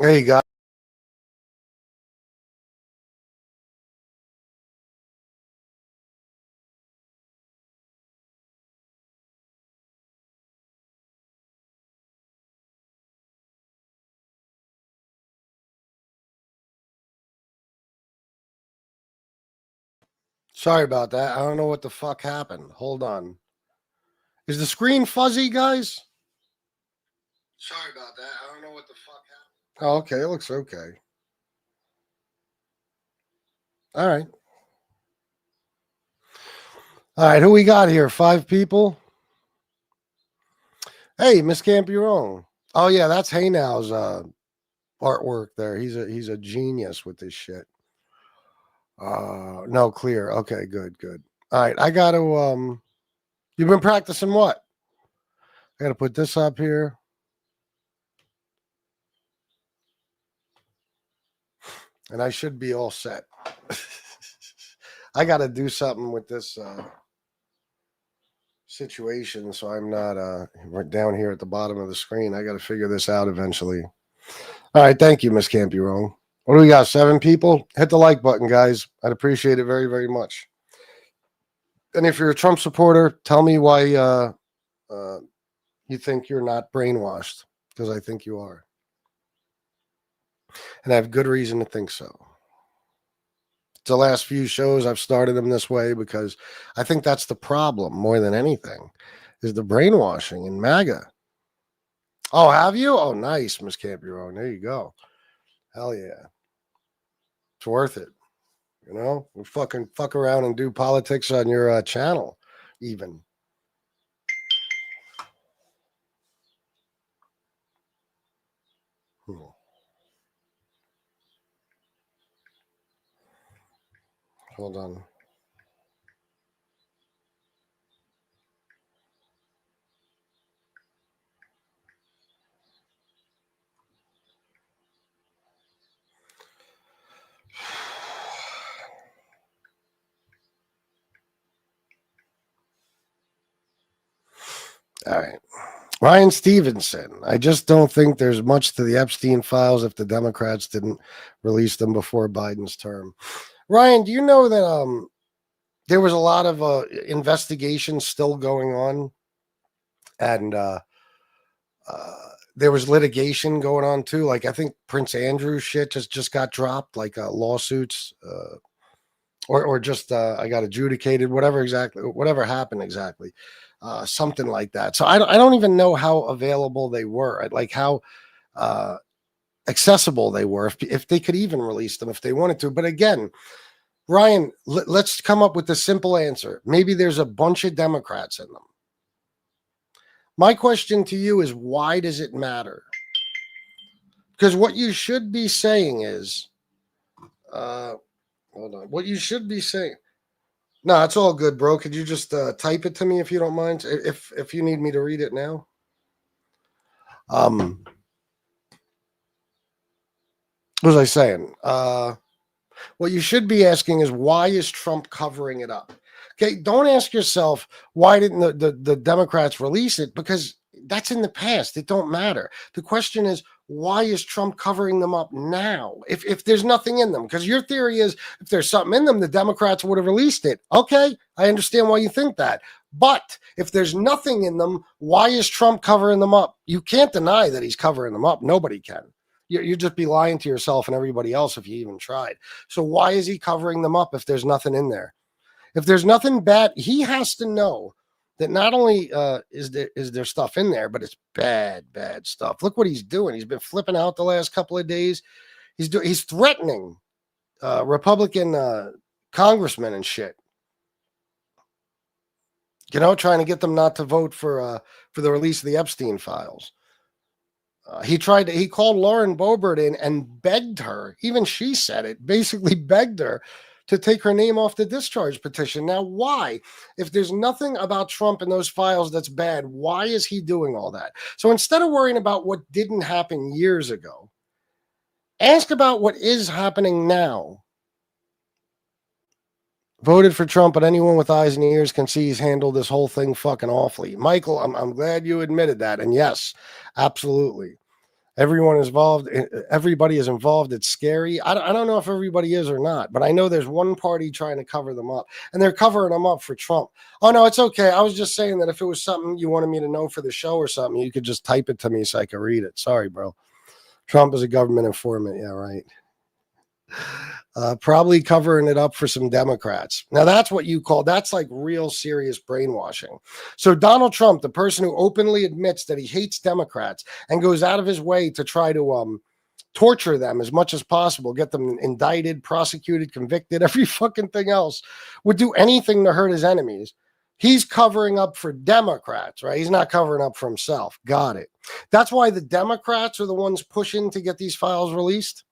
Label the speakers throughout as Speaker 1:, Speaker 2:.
Speaker 1: There you go. Sorry about that. I don't know what the fuck happened. Hold on. Is the screen fuzzy, guys? Sorry about that. I don't know what the fuck happened. Oh, okay. It looks okay. All right. All right. Who we got here? 5 people? Hey, Miss Campione. Oh, yeah. That's Hey Now's artwork there. He's a genius with this shit. No, clear. Okay, good, good. All right. I got to, you've been practicing what? I got to put this up here. And I should be all set. I got to do something with this situation so I'm not right down here at the bottom of the screen. I got to figure this out eventually. All right. Thank you, Miss Campurone. What do we got? 7 people? Hit the like button, guys. I'd appreciate it very, very much. And if you're a Trump supporter, tell me why you think you're not brainwashed, because I think you are. And I have good reason to think so. The last few shows I've started them this way because I think that's the problem more than anything is the brainwashing in MAGA. Oh, have you? Oh, nice, Miss Campurone. There you go. Hell yeah. It's worth it. You know, we fucking fuck around and do politics on your channel, even. Hold on. All right. Ryan Stevenson. I just don't think there's much to the Epstein files if the Democrats didn't release them before Biden's term. Ryan, do you know that there was a lot of investigations still going on, and there was litigation going on too. Like I think Prince Andrew shit just got dropped, like lawsuits, or just I got adjudicated, whatever happened exactly, something like that. So I don't even know how available they were, like how accessible they were, if they could even release them if they wanted to. But again, Ryan, let's come up with a simple answer. Maybe there's a bunch of Democrats in them. My question to you is, why does it matter? Because what you should be saying is, hold on. What you should be saying. No, it's all good, bro. Could you just type it to me if you don't mind? If you need me to read it now. What was I saying? What you should be asking is, why is Trump covering it up? Okay, don't ask yourself, why didn't the Democrats release it? Because that's in the past. It don't matter. The question is, why is Trump covering them up now? If there's nothing in them, because your theory is if there's something in them, the Democrats would have released it. Okay, I understand why you think that. But if there's nothing in them, why is Trump covering them up? You can't deny that he's covering them up. Nobody can. You'd just be lying to yourself and everybody else if you even tried. So why is he covering them up if there's nothing in there? If there's nothing bad, he has to know that not only is there stuff in there, but it's bad stuff. Look what he's doing. He's been flipping out the last couple of days. He's threatening Republican congressmen and shit. You know, trying to get them not to vote for the release of the Epstein files. He called Lauren Boebert in and begged her. Even she said it. Basically begged her to take her name off the discharge petition. Now, why? If there's nothing about Trump in those files that's bad, why is he doing all that? So instead of worrying about what didn't happen years ago, ask about what is happening now. Voted for Trump, but anyone with eyes and ears can see he's handled this whole thing fucking awfully. Michael, I'm glad you admitted that. And yes, absolutely. Everyone is involved. Everybody is involved. It's scary. I don't know if everybody is or not, but I know there's one party trying to cover them up, and they're covering them up for Trump. Oh, no, it's okay. I was just saying that if it was something you wanted me to know for the show or something, you could just type it to me so I could read it. Sorry, bro. Trump is a government informant. Yeah, right. Probably covering it up for some Democrats. Now, that's like real serious brainwashing. So Donald Trump, the person who openly admits that he hates Democrats and goes out of his way to try to torture them as much as possible, get them indicted, prosecuted, convicted, every fucking thing else, would do anything to hurt his enemies. He's covering up for Democrats, right? He's not covering up for himself. Got it. That's why the Democrats are the ones pushing to get these files released.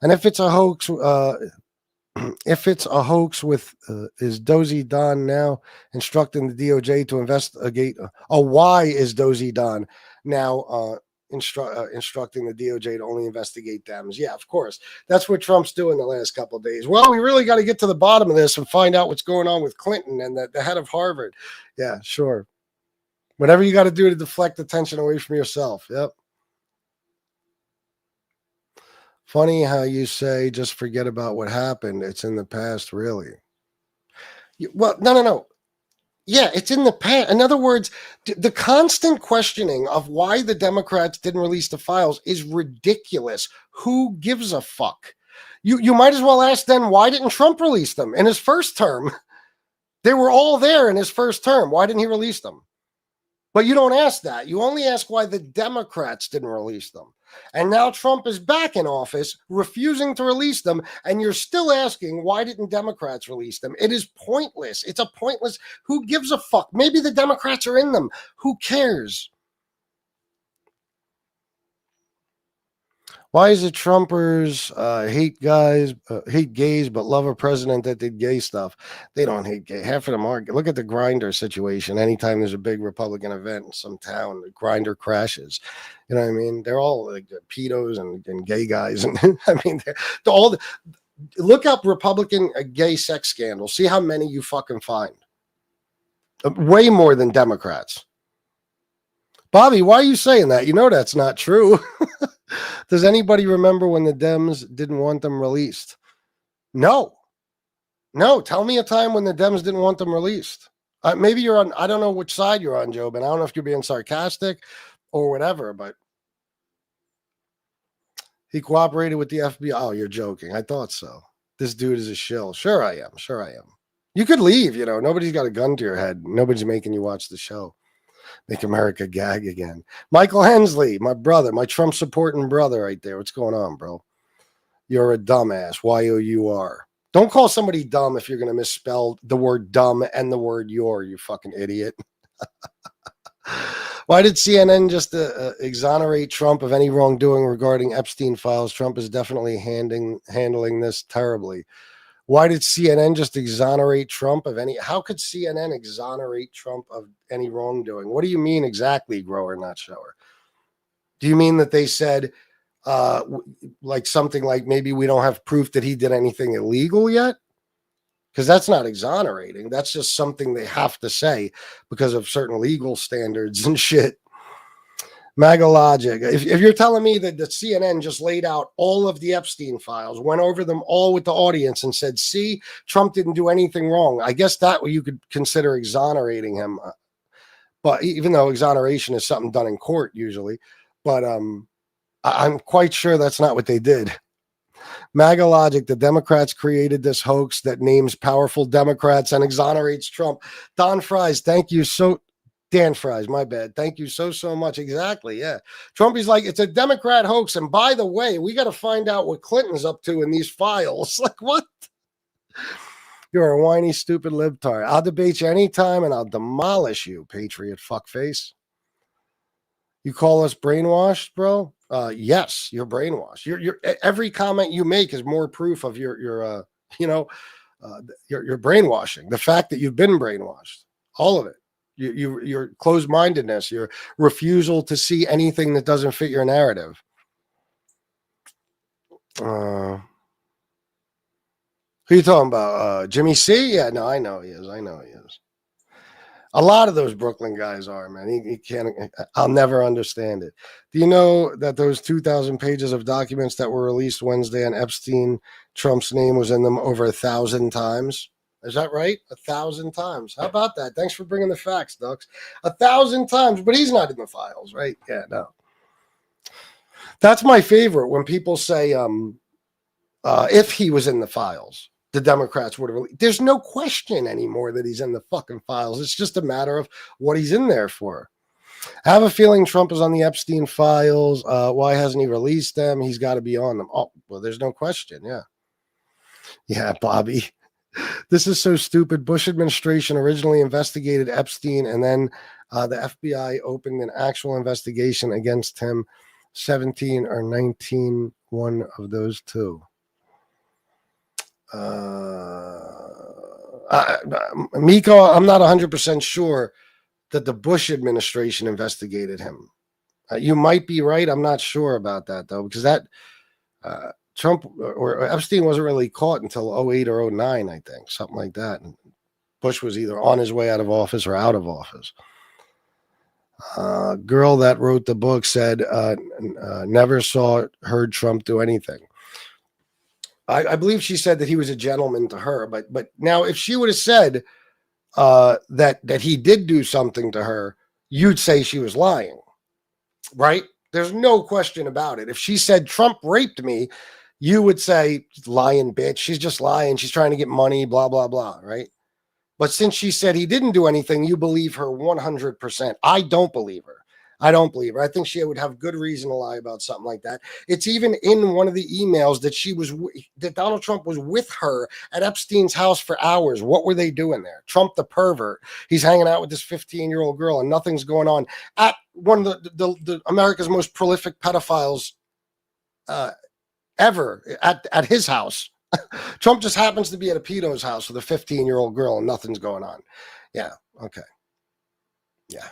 Speaker 1: And if it's a hoax, with is Dozy Don now instructing the DOJ to investigate? Why is Dozy Don now instructing the DOJ to only investigate Dems? Yeah, of course. That's what Trump's doing the last couple of days. Well, we really got to get to the bottom of this and find out what's going on with Clinton and the head of Harvard. Yeah, sure. Whatever you got to do to deflect attention away from yourself. Yep. Funny how you say just forget about what happened. It's in the past, really. Well, no. Yeah, it's in the past. In other words, the constant questioning of why the Democrats didn't release the files is ridiculous. Who gives a fuck? You might as well ask then, why didn't Trump release them in his first term? They were all there in his first term. Why didn't he release them? But you don't ask that. You only ask why the Democrats didn't release them. And now Trump is back in office, refusing to release them, and you're still asking, why didn't Democrats release them? It is pointless. It's a pointless, who gives a fuck? Maybe the Democrats are in them. Who cares? Why is it Trumpers hate gays, but love a president that did gay stuff? They don't hate gay. Half of them are. Look at the Grindr situation. Anytime there's a big Republican event in some town, the Grindr crashes. You know what I mean? They're all like pedos and gay guys. And I mean, they're all. Look up Republican gay sex scandals. See how many you fucking find. Way more than Democrats. Bobby, why are you saying that? You know that's not true. Does anybody remember when the Dems didn't want them released? No. Tell me a time when the Dems didn't want them released. Maybe you're on, I don't know which side you're on, Joe, but I don't know if you're being sarcastic or whatever, but he cooperated with the FBI. Oh, you're joking. I thought so. This dude is a shill. Sure I am. You could leave, nobody's got a gun to your head. Nobody's making you watch the show. Make America gag again. Michael Hensley, my brother, my Trump supporting brother right there. What's going on, bro? You're a dumbass. Y-O-U-R. Don't call somebody dumb if you're going to misspell the word dumb and the word you fucking idiot. Why did CNN just exonerate Trump of any wrongdoing regarding Epstein files? Trump is definitely handling this terribly. Why did CNN just exonerate Trump of any? How could CNN exonerate Trump of any wrongdoing? What do you mean exactly, grower, not shower? Do you mean that they said like something like maybe we don't have proof that he did anything illegal yet? Because that's not exonerating. That's just something they have to say because of certain legal standards and shit. MAGA logic. If you're telling me that the CNN just laid out all of the Epstein files, went over them all with the audience and said, see, Trump didn't do anything wrong. I guess that you could consider exonerating him. But even though exoneration is something done in court usually, but I'm quite sure that's not what they did. MAGA logic. The Democrats created this hoax that names powerful Democrats and exonerates Trump. Don Fries, thank you so Dan Fries, my bad. Thank you so much. Exactly. Yeah. Trumpy's like, it's a Democrat hoax. And by the way, we got to find out what Clinton's up to in these files. Like, what? You're a whiny, stupid libtard. I'll debate you anytime and I'll demolish you, patriot fuckface. You call us brainwashed, bro? Yes, you're brainwashed. You're every comment you make is more proof of your brainwashing. The fact that you've been brainwashed, all of it. Your closed-mindedness, your refusal to see anything that doesn't fit your narrative. Who are you talking about? Jimmy C? Yeah, no, I know he is. A lot of those Brooklyn guys are, man. He can't. I'll never understand it. Do you know that those 2,000 pages of documents that were released Wednesday on Epstein, Trump's name was in them over 1,000 times? Is that right? 1,000 times. How about that? Thanks for bringing the facts, Dux. 1,000 times, but he's not in the files, right? Yeah, no. That's my favorite when people say, if he was in the files, the Democrats would have. There's no question anymore that he's in the fucking files. It's just a matter of what he's in there for. I have a feeling Trump is on the Epstein files. Why hasn't he released them? He's got to be on them. Oh, well, there's no question. Yeah. Yeah, Bobby. This is so stupid. Bush administration originally investigated Epstein, and then the FBI opened an actual investigation against him. 17 or 19, one of those two. Miko, I'm not 100% sure that the Bush administration investigated him. You might be right. I'm not sure about that, though, because that Trump or Epstein wasn't really caught until 08 or 09, I think, something like that. And Bush was either on his way out of office or out of office. Girl that wrote the book said never heard Trump do anything. I believe she said that he was a gentleman to her, but now if she would have said that he did do something to her, you'd say she was lying, right? There's no question about it. If she said Trump raped me, you would say lying bitch. She's just lying. She's trying to get money, blah, blah, blah, right? But since she said he didn't do anything, you believe her 100%. I don't believe her. I don't believe her. I think she would have good reason to lie about something like that. It's even in one of the emails that Donald Trump was with her at Epstein's house for hours. What were they doing there? Trump, the pervert, he's hanging out with this 15-year-old girl and nothing's going on at one of the America's most prolific pedophiles ever at his house. Trump just happens to be at a pedo's house with a 15-year-old girl and nothing's going on. Yeah. Okay. Yeah.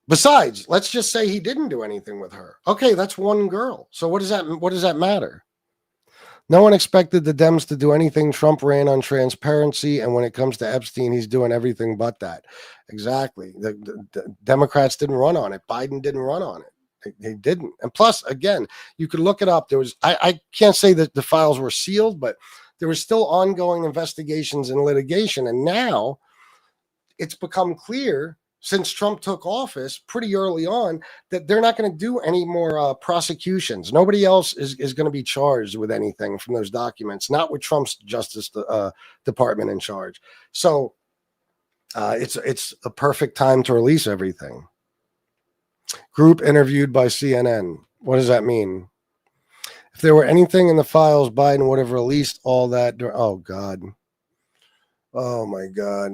Speaker 1: Besides, let's just say he didn't do anything with her. Okay, that's one girl. So what does that matter? No one expected the Dems to do anything. Trump ran on transparency, and when it comes to Epstein, he's doing everything but that. Exactly. The Democrats didn't run on it. Biden didn't run on it. They didn't. And plus, again, you could look it up. There was I can't say that the files were sealed, but there was still ongoing investigations and litigation. And now it's become clear since Trump took office pretty early on that they're not going to do any more prosecutions. Nobody else is going to be charged with anything from those documents, not with Trump's Justice Department in charge. So it's a perfect time to release everything. Group interviewed by CNN. What does that mean? If there were anything in the files, Biden would have released all that. Oh, God. Oh, my God.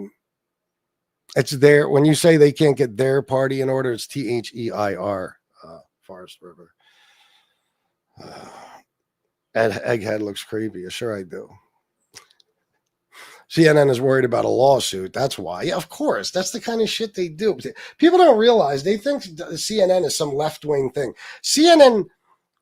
Speaker 1: It's there. When you say they can't get their party in order, it's THEIR, Forest River. Egghead looks creepy. Sure, I do. CNN is worried about a lawsuit. That's why. Yeah, of course. That's the kind of shit they do. People don't realize. They think CNN is some left-wing thing. CNN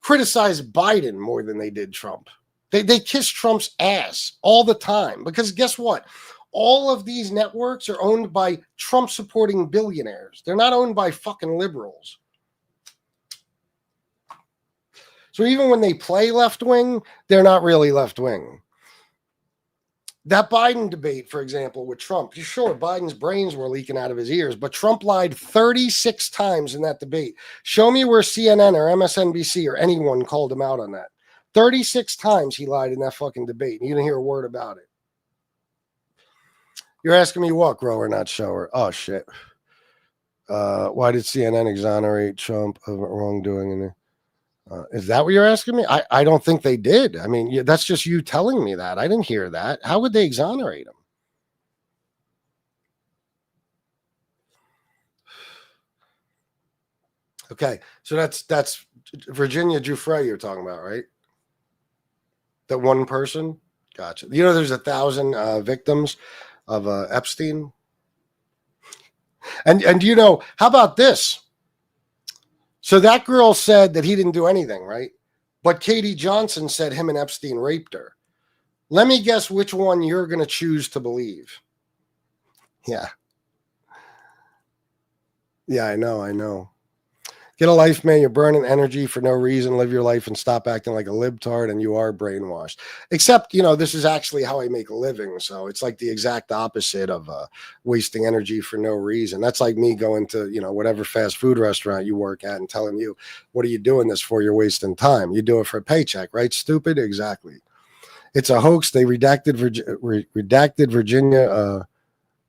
Speaker 1: criticized Biden more than they did Trump. They kiss Trump's ass all the time because guess what? All of these networks are owned by Trump-supporting billionaires. They're not owned by fucking liberals. So even when they play left-wing, they're not really left-wing. That Biden debate, for example, with Trump, sure, Biden's brains were leaking out of his ears, but Trump lied 36 times in that debate. Show me where CNN or MSNBC or anyone called him out on that. 36 times he lied in that fucking debate, and you didn't hear a word about it. You're asking me what, grower, not shower? Oh, shit. Why did CNN exonerate Trump of wrongdoing? Is that what you're asking me? I don't think they did. I mean, that's just you telling me that. I didn't hear that. How would they exonerate him? Okay, so that's Virginia Giuffre you're talking about, right? That one person? Gotcha. You know, there's 1,000 victims of Epstein. And you know, how about this? So that girl said that he didn't do anything, right? But Katie Johnson said him and Epstein raped her. Let me guess which one you're going to choose to believe. Yeah. Yeah, I know. Get a life, man. You're burning energy for no reason. Live your life and stop acting like a libtard, and you are brainwashed. Except, this is actually how I make a living. So it's like the exact opposite of wasting energy for no reason. That's like me going to, whatever fast food restaurant you work at and telling you, what are you doing this for? You're wasting time. You do it for a paycheck, right? Stupid? Exactly. It's a hoax. They redacted Virginia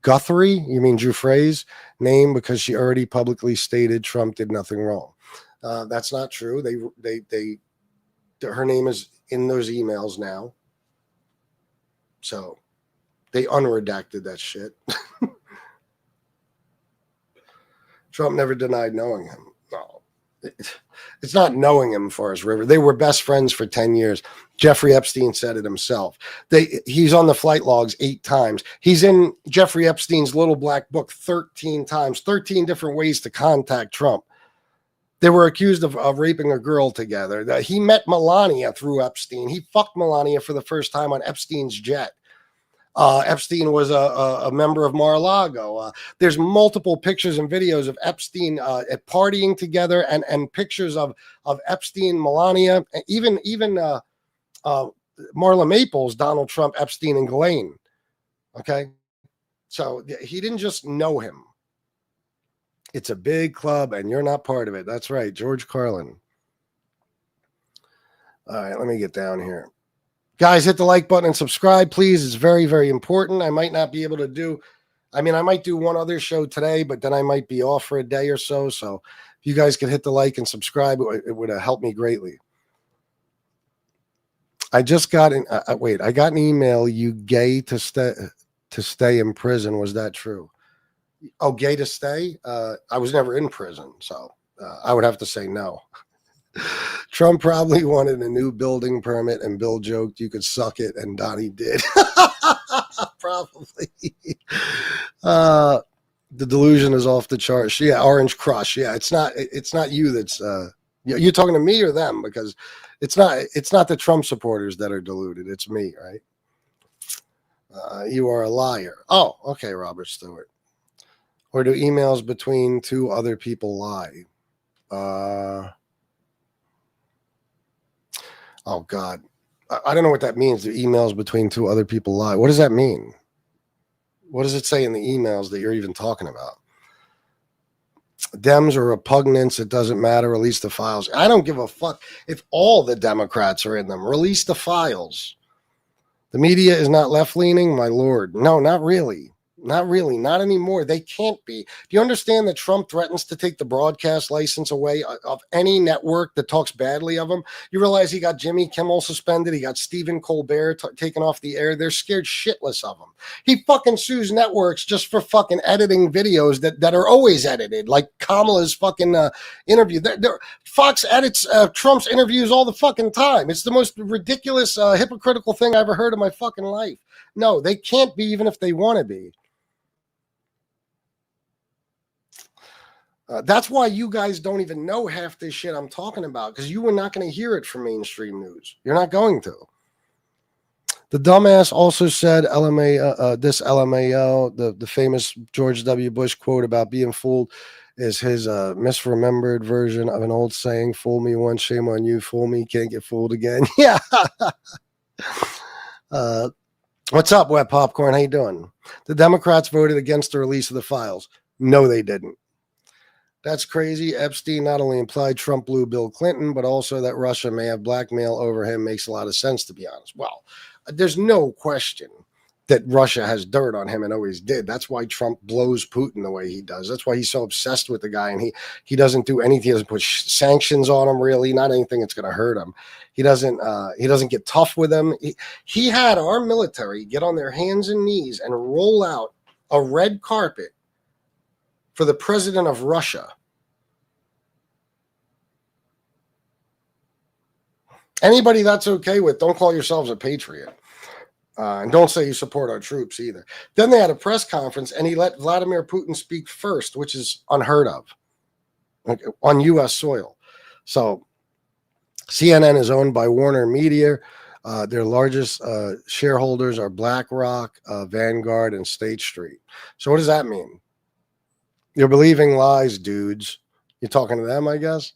Speaker 1: Guthrie, you mean Drew Frey's name, because she already publicly stated Trump did nothing wrong. That's not true. Her name is in those emails now. So they unredacted that shit. Trump never denied knowing him. No. It's not knowing him, Forrest River. They were best friends for 10 years. Jeffrey Epstein said it himself. He's on the flight logs 8 times. He's in Jeffrey Epstein's little black book 13 times, 13 different ways to contact Trump. They were accused of raping a girl together. He met Melania through Epstein. He fucked Melania for the first time on Epstein's jet. Epstein was a member of Mar-a-Lago. There's multiple pictures and videos of Epstein at partying together, and pictures of Epstein, Melania, even Marla Maples, Donald Trump, Epstein, and Ghislaine. Okay, so he didn't just know him. It's a big club, and you're not part of it. That's right, George Carlin. All right, let me get down here. Guys, hit the like button and subscribe, please. It's very, very important. I might not be able to do, I might do one other show today, but then I might be off for a day or so. So if you guys could hit the like and subscribe, it would help me greatly. I just got I got an email, you gay to stay in prison. Was that true? Oh, gay to stay? I was never in prison, so I would have to say no. Trump probably wanted a new building permit, and Bill joked you could suck it, and Donnie did. Probably. The delusion is off the charts. Yeah, Orange Crush. Yeah, it's not you that's you're talking to me or them, because it's not the Trump supporters that are deluded. It's me, right? You are a liar. Oh, okay, Robert Stewart. Or do emails between 2 other people lie? Oh, God. I don't know what that means. The emails between 2 other people lie. What does that mean? What does it say in the emails that you're even talking about? Dems are repugnants. It doesn't matter. Release the files. I don't give a fuck if all the Democrats are in them. Release the files. The media is not left-leaning, my lord. No, not really. Not really. Not anymore. They can't be. Do you understand that Trump threatens to take the broadcast license away of any network that talks badly of him? You realize he got Jimmy Kimmel suspended. He got Stephen Colbert taken off the air. They're scared shitless of him. He fucking sues networks just for fucking editing videos that are always edited, like Kamala's fucking interview. Fox edits Trump's interviews all the fucking time. It's the most ridiculous, hypocritical thing I ever heard in my fucking life. No, they can't be, even if they want to be. That's why you guys don't even know half this shit I'm talking about, because you were not going to hear it from mainstream news. You're not going to. The dumbass also said this LMAO, the famous George W. Bush quote about being fooled, is his misremembered version of an old saying, fool me once, shame on you, fool me, can't get fooled again. Yeah. What's up, Wet Popcorn? How you doing? The Democrats voted against the release of the files. No, they didn't. That's crazy. Epstein not only implied Trump blew Bill Clinton, but also that Russia may have blackmail over him. Makes a lot of sense, to be honest. Well, there's no question that Russia has dirt on him and always did. That's why Trump blows Putin the way he does. That's why he's so obsessed with the guy, and he doesn't do anything. He doesn't put sanctions on him, really, not anything that's going to hurt him. He doesn't get tough with him. He had our military get on their hands and knees and roll out a red carpet for the president of Russia. Anybody that's okay with, don't call yourselves a patriot. And don't say you support our troops either. Then they had a press conference, and he let Vladimir Putin speak first, which is unheard of on U.S. soil. So CNN is owned by Warner Media. Their largest shareholders are BlackRock, Vanguard, and State Street. So what does that mean? You're believing lies, dudes. You're talking to them, I guess.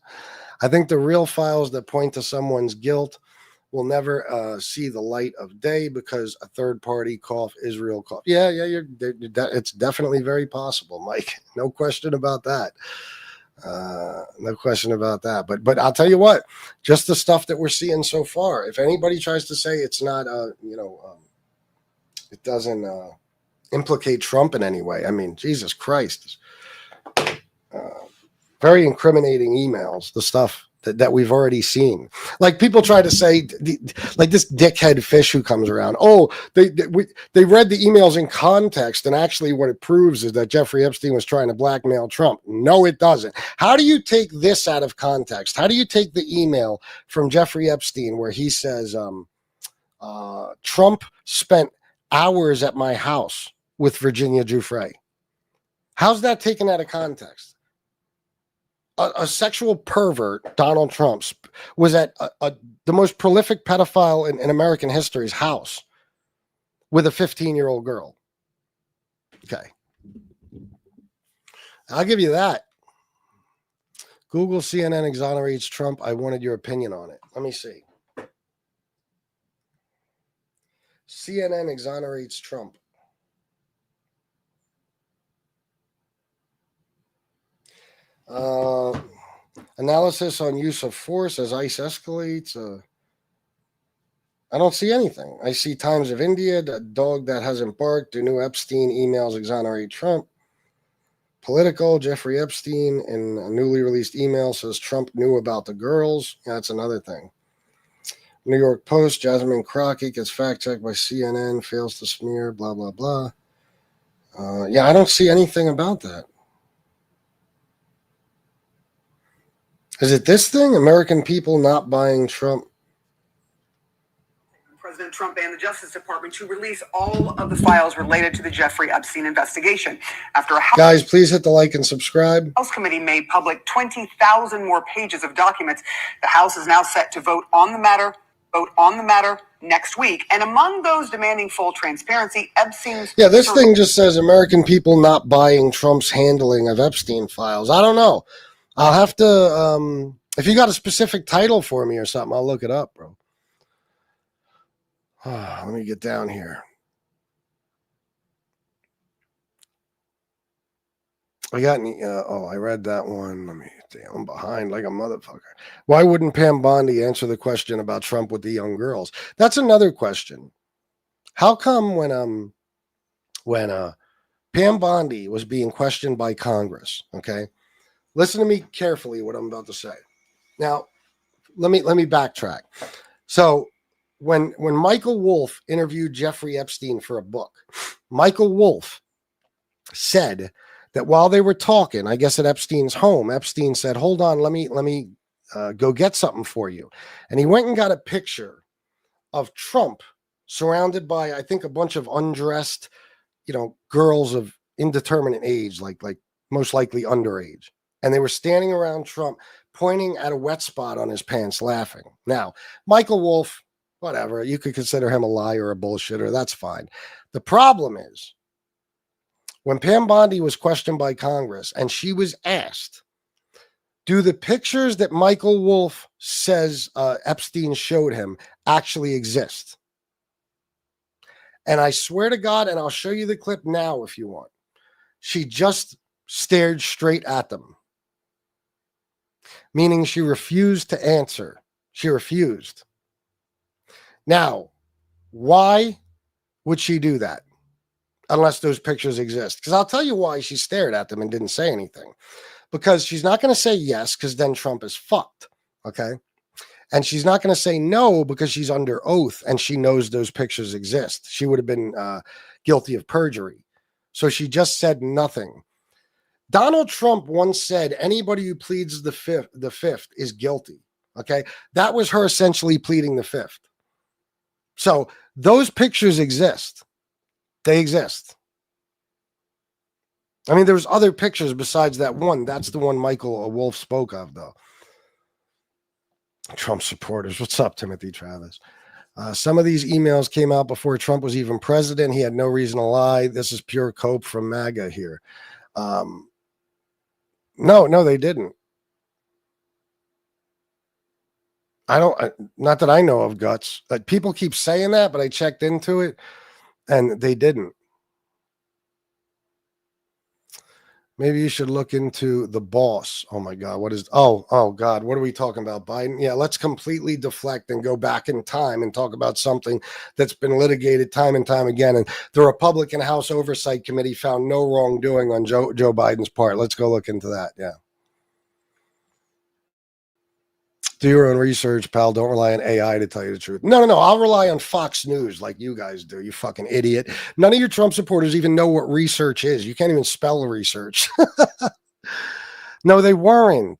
Speaker 1: I think the real files that point to someone's guilt will never see the light of day because a third party Israel. Yeah, it's definitely very possible, Mike. No question about that. No question about that. But I'll tell you what, just the stuff that we're seeing so far. If anybody tries to say it's not, it doesn't implicate Trump in any way. I mean, Jesus Christ, very incriminating emails. The stuff that we've already seen. Like people try to say, like this dickhead fish who comes around. Oh, they read the emails in context, and actually what it proves is that Jeffrey Epstein was trying to blackmail Trump. No, it doesn't. How do you take this out of context? How do you take the email from Jeffrey Epstein where he says, Trump spent hours at my house with Virginia Giuffre? How's that taken out of context? A sexual pervert, Donald Trump, was at the most prolific pedophile in American history's house with a 15-year-old girl. Okay. I'll give you that. Google CNN exonerates Trump. I wanted your opinion on it. Let me see. CNN exonerates Trump. Analysis on use of force as ICE escalates. I don't see anything. I see Times of India, the dog that hasn't barked. The new Epstein emails exonerate Trump. Political, Jeffrey Epstein in a newly released email says Trump knew about the girls. Yeah, that's another thing. New York Post, Jasmine Crockett gets fact-checked by CNN, fails to smear, blah, blah, blah. I don't see anything about that. Is it this thing? American people not buying Trump?
Speaker 2: President Trump and the Justice Department to release all of the files related to the Jeffrey Epstein investigation. After a
Speaker 1: Guys, please hit the like and subscribe.
Speaker 2: House committee made public 20,000 more pages of documents. The House is now set to vote on the matter next week. And among those demanding full transparency, Epstein's...
Speaker 1: Yeah, this thing just says American people not buying Trump's handling of Epstein files. I don't know. I'll have to, if you got a specific title for me or something, I'll look it up, bro. Let me get down here. I got any, I read that one. Let me see. I'm behind like a motherfucker. Why wouldn't Pam Bondi answer the question about Trump with the young girls? That's another question. How come when Pam Bondi was being questioned by Congress, okay? Listen to me carefully what I'm about to say. Now, let me backtrack. So when Michael Wolff interviewed Jeffrey Epstein for a book, Michael Wolff said that while they were talking, I guess at Epstein's home, Epstein said, "Hold on, let me go get something for you." And he went and got a picture of Trump surrounded by, I think, a bunch of undressed, girls of indeterminate age, like most likely underage. And they were standing around Trump, pointing at a wet spot on his pants, laughing. Now, Michael Wolff, whatever, you could consider him a liar or a bullshitter. That's fine. The problem is, when Pam Bondi was questioned by Congress and she was asked, do the pictures that Michael Wolff says Epstein showed him actually exist? And I swear to God, and I'll show you the clip now if you want, she just stared straight at them. Meaning she refused to answer. She refused. Now, why would she do that? Unless those pictures exist. Because I'll tell you why she stared at them and didn't say anything. Because she's not going to say yes, because then Trump is fucked. Okay? And she's not going to say no because she's under oath and she knows those pictures exist. She would have been guilty of perjury. So she just said nothing. Donald Trump once said, anybody who pleads the fifth is guilty. Okay? That was her essentially pleading the fifth. So those pictures exist. They exist. I mean, there's other pictures besides that one. That's the one Michael Wolff spoke of, though. Trump supporters. What's up, Timothy Travis? Some of these emails came out before Trump was even president. He had no reason to lie. This is pure cope from MAGA here. No, they didn't. Not that I know of, Guts. People keep saying that, but I checked into it and they didn't. Maybe you should look into the boss. Oh my God. Oh God. What are we talking about? Biden? Yeah, let's completely deflect and go back in time and talk about something that's been litigated time and time again. And the Republican House Oversight Committee found no wrongdoing on Joe Biden's part. Let's go look into that. Yeah. Do your own research, pal. Don't rely on AI to tell you the truth. No. I'll rely on Fox News like you guys do, you fucking idiot. None of your Trump supporters even know what research is. You can't even spell research. No, they weren't.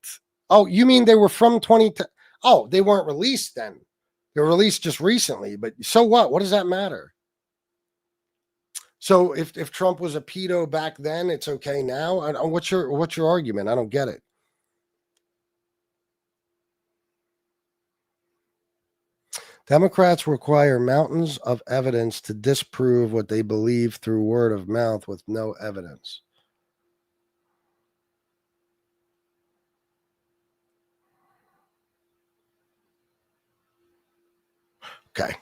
Speaker 1: Oh, you mean they were from 2010? Oh, they weren't released then. They were released just recently. But so what? What does that matter? So if Trump was a pedo back then, it's okay now? What's your argument? I don't get it. Democrats require mountains of evidence to disprove what they believe through word of mouth with no evidence. Okay.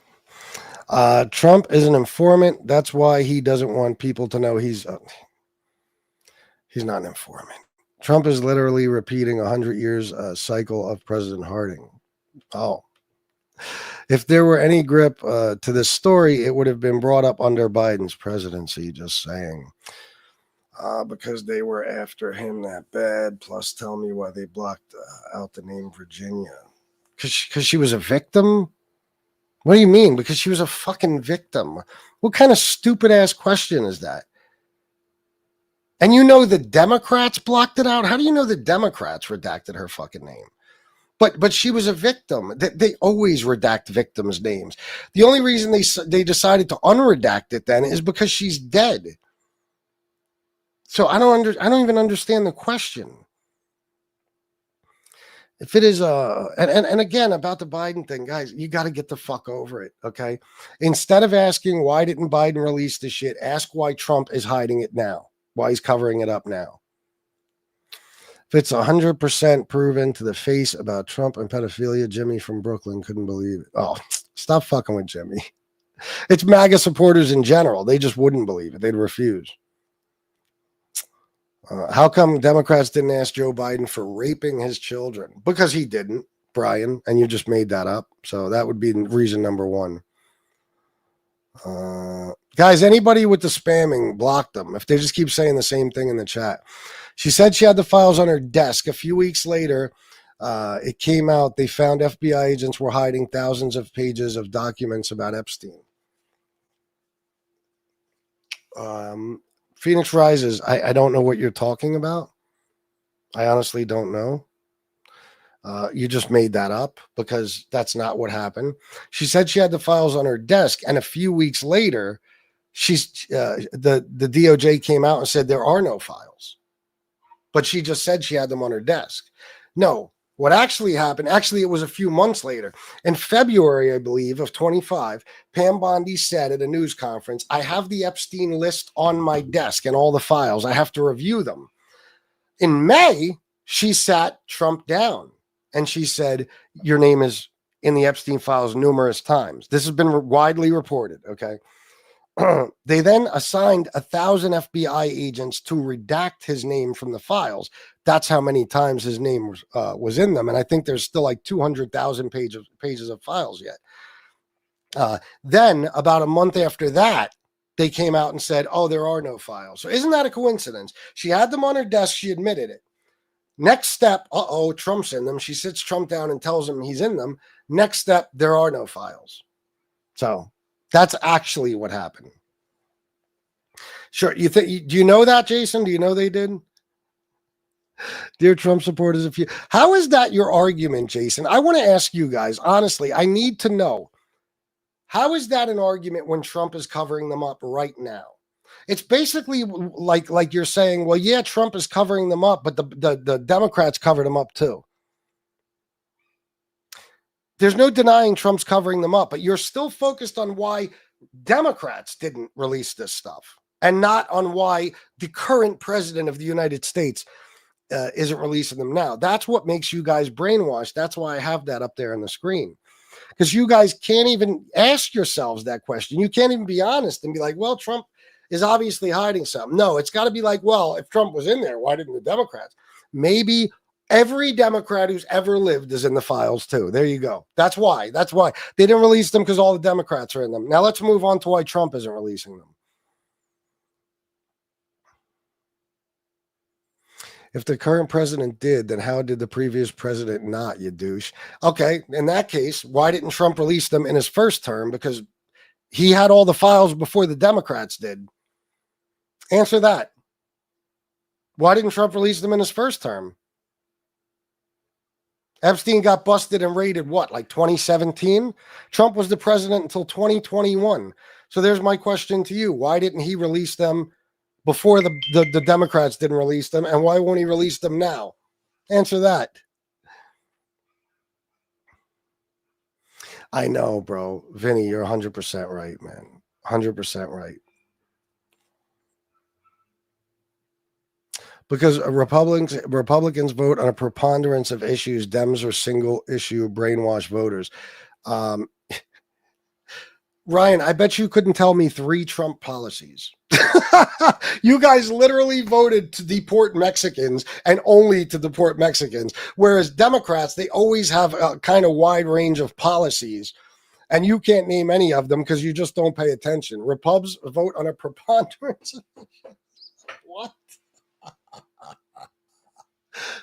Speaker 1: Trump is an informant. That's why he doesn't want people to know he's not an informant. Trump is literally repeating 100 years cycle of President Harding. Oh. If there were any grip to this story, it would have been brought up under Biden's presidency, just saying. Because they were after him that bad. Plus, tell me why they blocked out the name Virginia. Because she was a victim? What do you mean? Because she was a fucking victim. What kind of stupid ass question is that? And you know the Democrats blocked it out? How do you know the Democrats redacted her fucking name? But she was a victim. They always redact victims' names. The only reason they decided to unredact it then is because she's dead. So I don't even understand the question. If it is and again about the Biden thing, guys, you got to get the fuck over it, okay? Instead of asking why didn't Biden release the shit, ask why Trump is hiding it now, why he's covering it up now. If it's 100% proven to the face about Trump and pedophilia, Jimmy from Brooklyn couldn't believe it. Oh, stop fucking with Jimmy. It's MAGA supporters in general. They just wouldn't believe it. They'd refuse. How come Democrats didn't ask Joe Biden for raping his children? Because he didn't, Brian, and you just made that up. So that would be reason number one. Guys, anybody with the spamming, block them. If they just keep saying the same thing in the chat. She said she had the files on her desk. A few weeks later, it came out they found FBI agents were hiding thousands of pages of documents about Epstein. Phoenix Rises, I don't know what you're talking about. I honestly don't know. You just made that up because that's not what happened. She said she had the files on her desk, and a few weeks later, the DOJ came out and said there are no files. But she just said she had them on her desk. No, what actually happened, it was a few months later. In February, I believe, of 25, Pam Bondi said at a news conference, I have the Epstein list on my desk and all the files. I have to review them. In May, she sat Trump down and she said, your name is in the Epstein files numerous times. This has been widely reported, okay? They then assigned 1,000 FBI agents to redact his name from the files. That's how many times his name was in them. And I think there's still like 200,000 pages of files yet. Then about a month after that, they came out and said, oh, there are no files. So isn't that a coincidence? She had them on her desk. She admitted it. Next step, Trump's in them. She sits Trump down and tells him he's in them. Next step, there are no files. So that's actually what happened. Sure. Do you know that, Jason? Do you know they did? Dear Trump supporters, how is that your argument, Jason? I want to ask you guys, honestly, I need to know. How is that an argument when Trump is covering them up right now? It's basically like you're saying, well, yeah, Trump is covering them up, but the Democrats covered them up too. There's no denying Trump's covering them up, but you're still focused on why Democrats didn't release this stuff and not on why the current president of the United States isn't releasing them now. That's what makes you guys brainwashed. That's why I have that up there on the screen. Because you guys can't even ask yourselves that question. You can't even be honest and be like, well, Trump is obviously hiding something. No, it's got to be like, well, if Trump was in there, why didn't the Democrats? Maybe every Democrat who's ever lived is in the files too. There you go. That's why. That's why. They didn't release them because all the Democrats are in them. Now let's move on to why Trump isn't releasing them. If the current president did, then how did the previous president not, you douche? Okay, in that case, why didn't Trump release them in his first term? Because he had all the files before the Democrats did. Answer that. Why didn't Trump release them in his first term? Epstein got busted and raided, what, like 2017? Trump was the president until 2021. So there's my question to you. Why didn't he release them before the Democrats didn't release them, and why won't he release them now? Answer that. I know, bro. Vinny, you're 100% right, man. 100% right. Because Republicans vote on a preponderance of issues. Dems are single issue brainwash voters. Ryan, I bet you couldn't tell me 3 Trump policies. You guys literally voted to deport Mexicans and only to deport Mexicans, whereas Democrats, they always have a kind of wide range of policies, and you can't name any of them because you just don't pay attention. Repubs vote on a preponderance. What?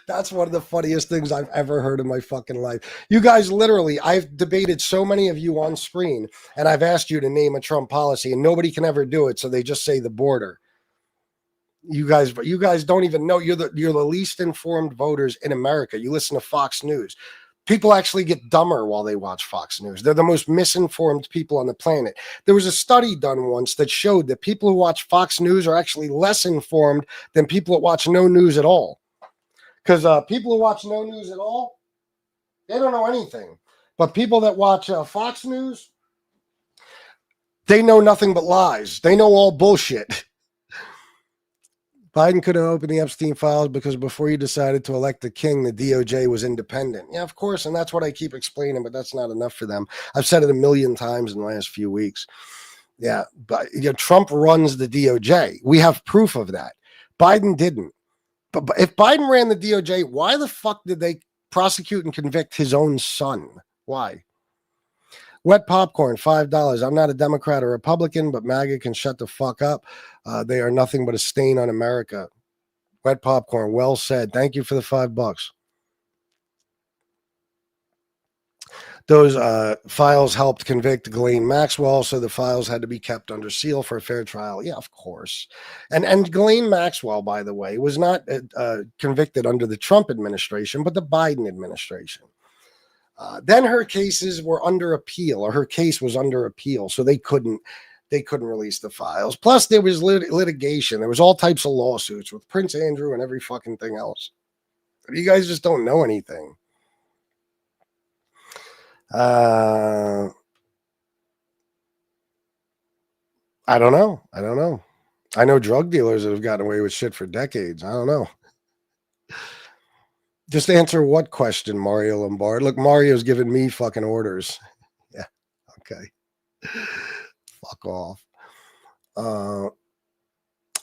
Speaker 1: That's one of the funniest things I've ever heard in my fucking life. You guys literally, I've debated so many of you on screen, and I've asked you to name a Trump policy, and nobody can ever do it, so they just say the border. You guys don't even know. You're the least informed voters in America. You listen to Fox News. People actually get dumber while they watch Fox News. They're the most misinformed people on the planet. There was a study done once that showed that people who watch Fox News are actually less informed than people that watch no news at all. Because people who watch no news at all, they don't know anything. But people that watch Fox News, they know nothing but lies. They know all bullshit. Biden couldn't open the Epstein files because before you decided to elect the king, the DOJ was independent. Yeah, of course, and that's what I keep explaining, but that's not enough for them. I've said it a million times in the last few weeks. Yeah, but Trump runs the DOJ. We have proof of that. Biden didn't. But if Biden ran the DOJ, why the fuck did they prosecute and convict his own son? Why? Wet popcorn, $5. I'm not a Democrat or Republican, but MAGA can shut the fuck up. They are nothing but a stain on America. Wet popcorn, well said. Thank you for the $5. Those files helped convict Ghislaine Maxwell, so the files had to be kept under seal for a fair trial. Yeah, of course. And Ghislaine Maxwell, by the way, was not convicted under the Trump administration, but the Biden administration. Then her cases were under appeal, or her case was under appeal, so they couldn't release the files. Plus, there was litigation. There was all types of lawsuits with Prince Andrew and every fucking thing else. You guys just don't know anything. I don't know. I know drug dealers that have gotten away with shit for decades. I don't know. Just answer what question, Mario Lombard? Look, Mario's giving me fucking orders. Yeah. Okay. Fuck off.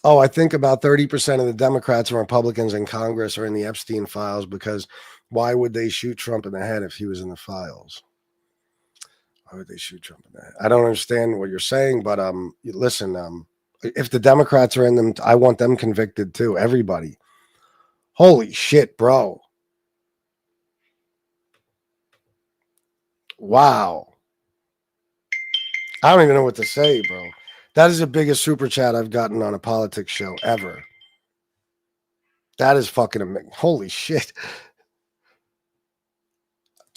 Speaker 1: I think about 30% of the Democrats and Republicans in Congress are in the Epstein files because why would they shoot Trump in the head if he was in the files? Why would they shoot Trump in the head? I don't understand what you're saying, but listen, if the Democrats are in them, I want them convicted too. Everybody. Holy shit, bro. Wow. I don't even know what to say, bro. That is the biggest super chat I've gotten on a politics show ever. That is fucking amazing. Holy shit.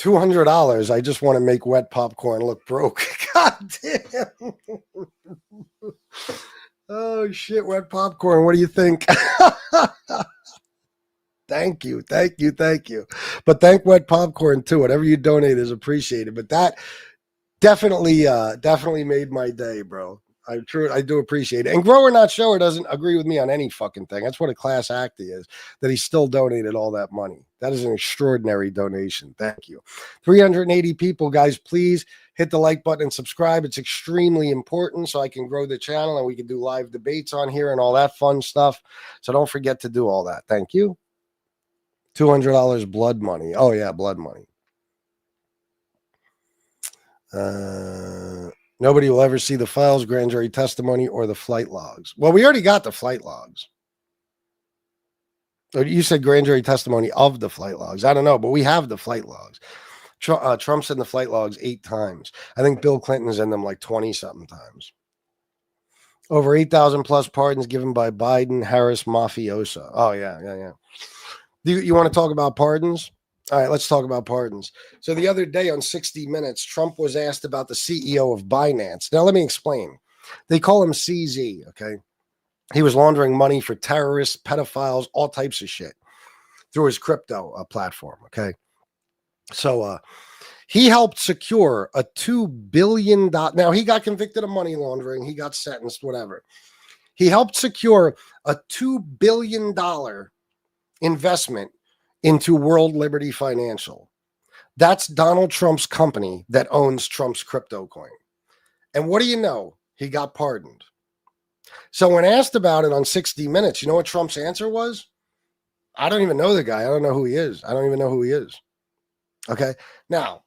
Speaker 1: $200. I just want to make wet popcorn look broke. God damn. Oh shit, wet popcorn. What do you think? Thank you. But thank Wet Popcorn too. Whatever you donate is appreciated. But that definitely made my day, bro. I do appreciate it. And Grower Not Shower doesn't agree with me on any fucking thing. That's what a class act he is, that he still donated all that money. That is an extraordinary donation. Thank you. 380 people, guys, please hit the like button and subscribe. It's extremely important so I can grow the channel and we can do live debates on here and all that fun stuff. So don't forget to do all that. Thank you. $200 blood money. Oh, yeah, blood money. Nobody will ever see the files, grand jury testimony, or the flight logs. Well, we already got the flight logs. You said grand jury testimony of the flight logs. I don't know, but we have the flight logs. Trump's in the flight logs 8 times. I think Bill Clinton's in them like 20-something times. Over 8,000 plus pardons given by Biden, Harris, mafiosa. Oh, yeah. You want to talk about pardons? All right, let's talk about pardons. So the other day on 60 Minutes, Trump was asked about the CEO of Binance. Now, let me explain. They call him CZ, okay? He was laundering money for terrorists, pedophiles, all types of shit through his crypto platform, okay? So he helped secure a $2 billion. Now, he got convicted of money laundering. He got sentenced, whatever. He helped secure a $2 billion investment into World Liberty Financial. That's Donald Trump's company that owns Trump's crypto coin. And what do you know? He got pardoned. So when asked about it on 60 Minutes, you know what Trump's answer was? I don't even know the guy. I don't know who he is. I don't even know who he is. Okay. Now,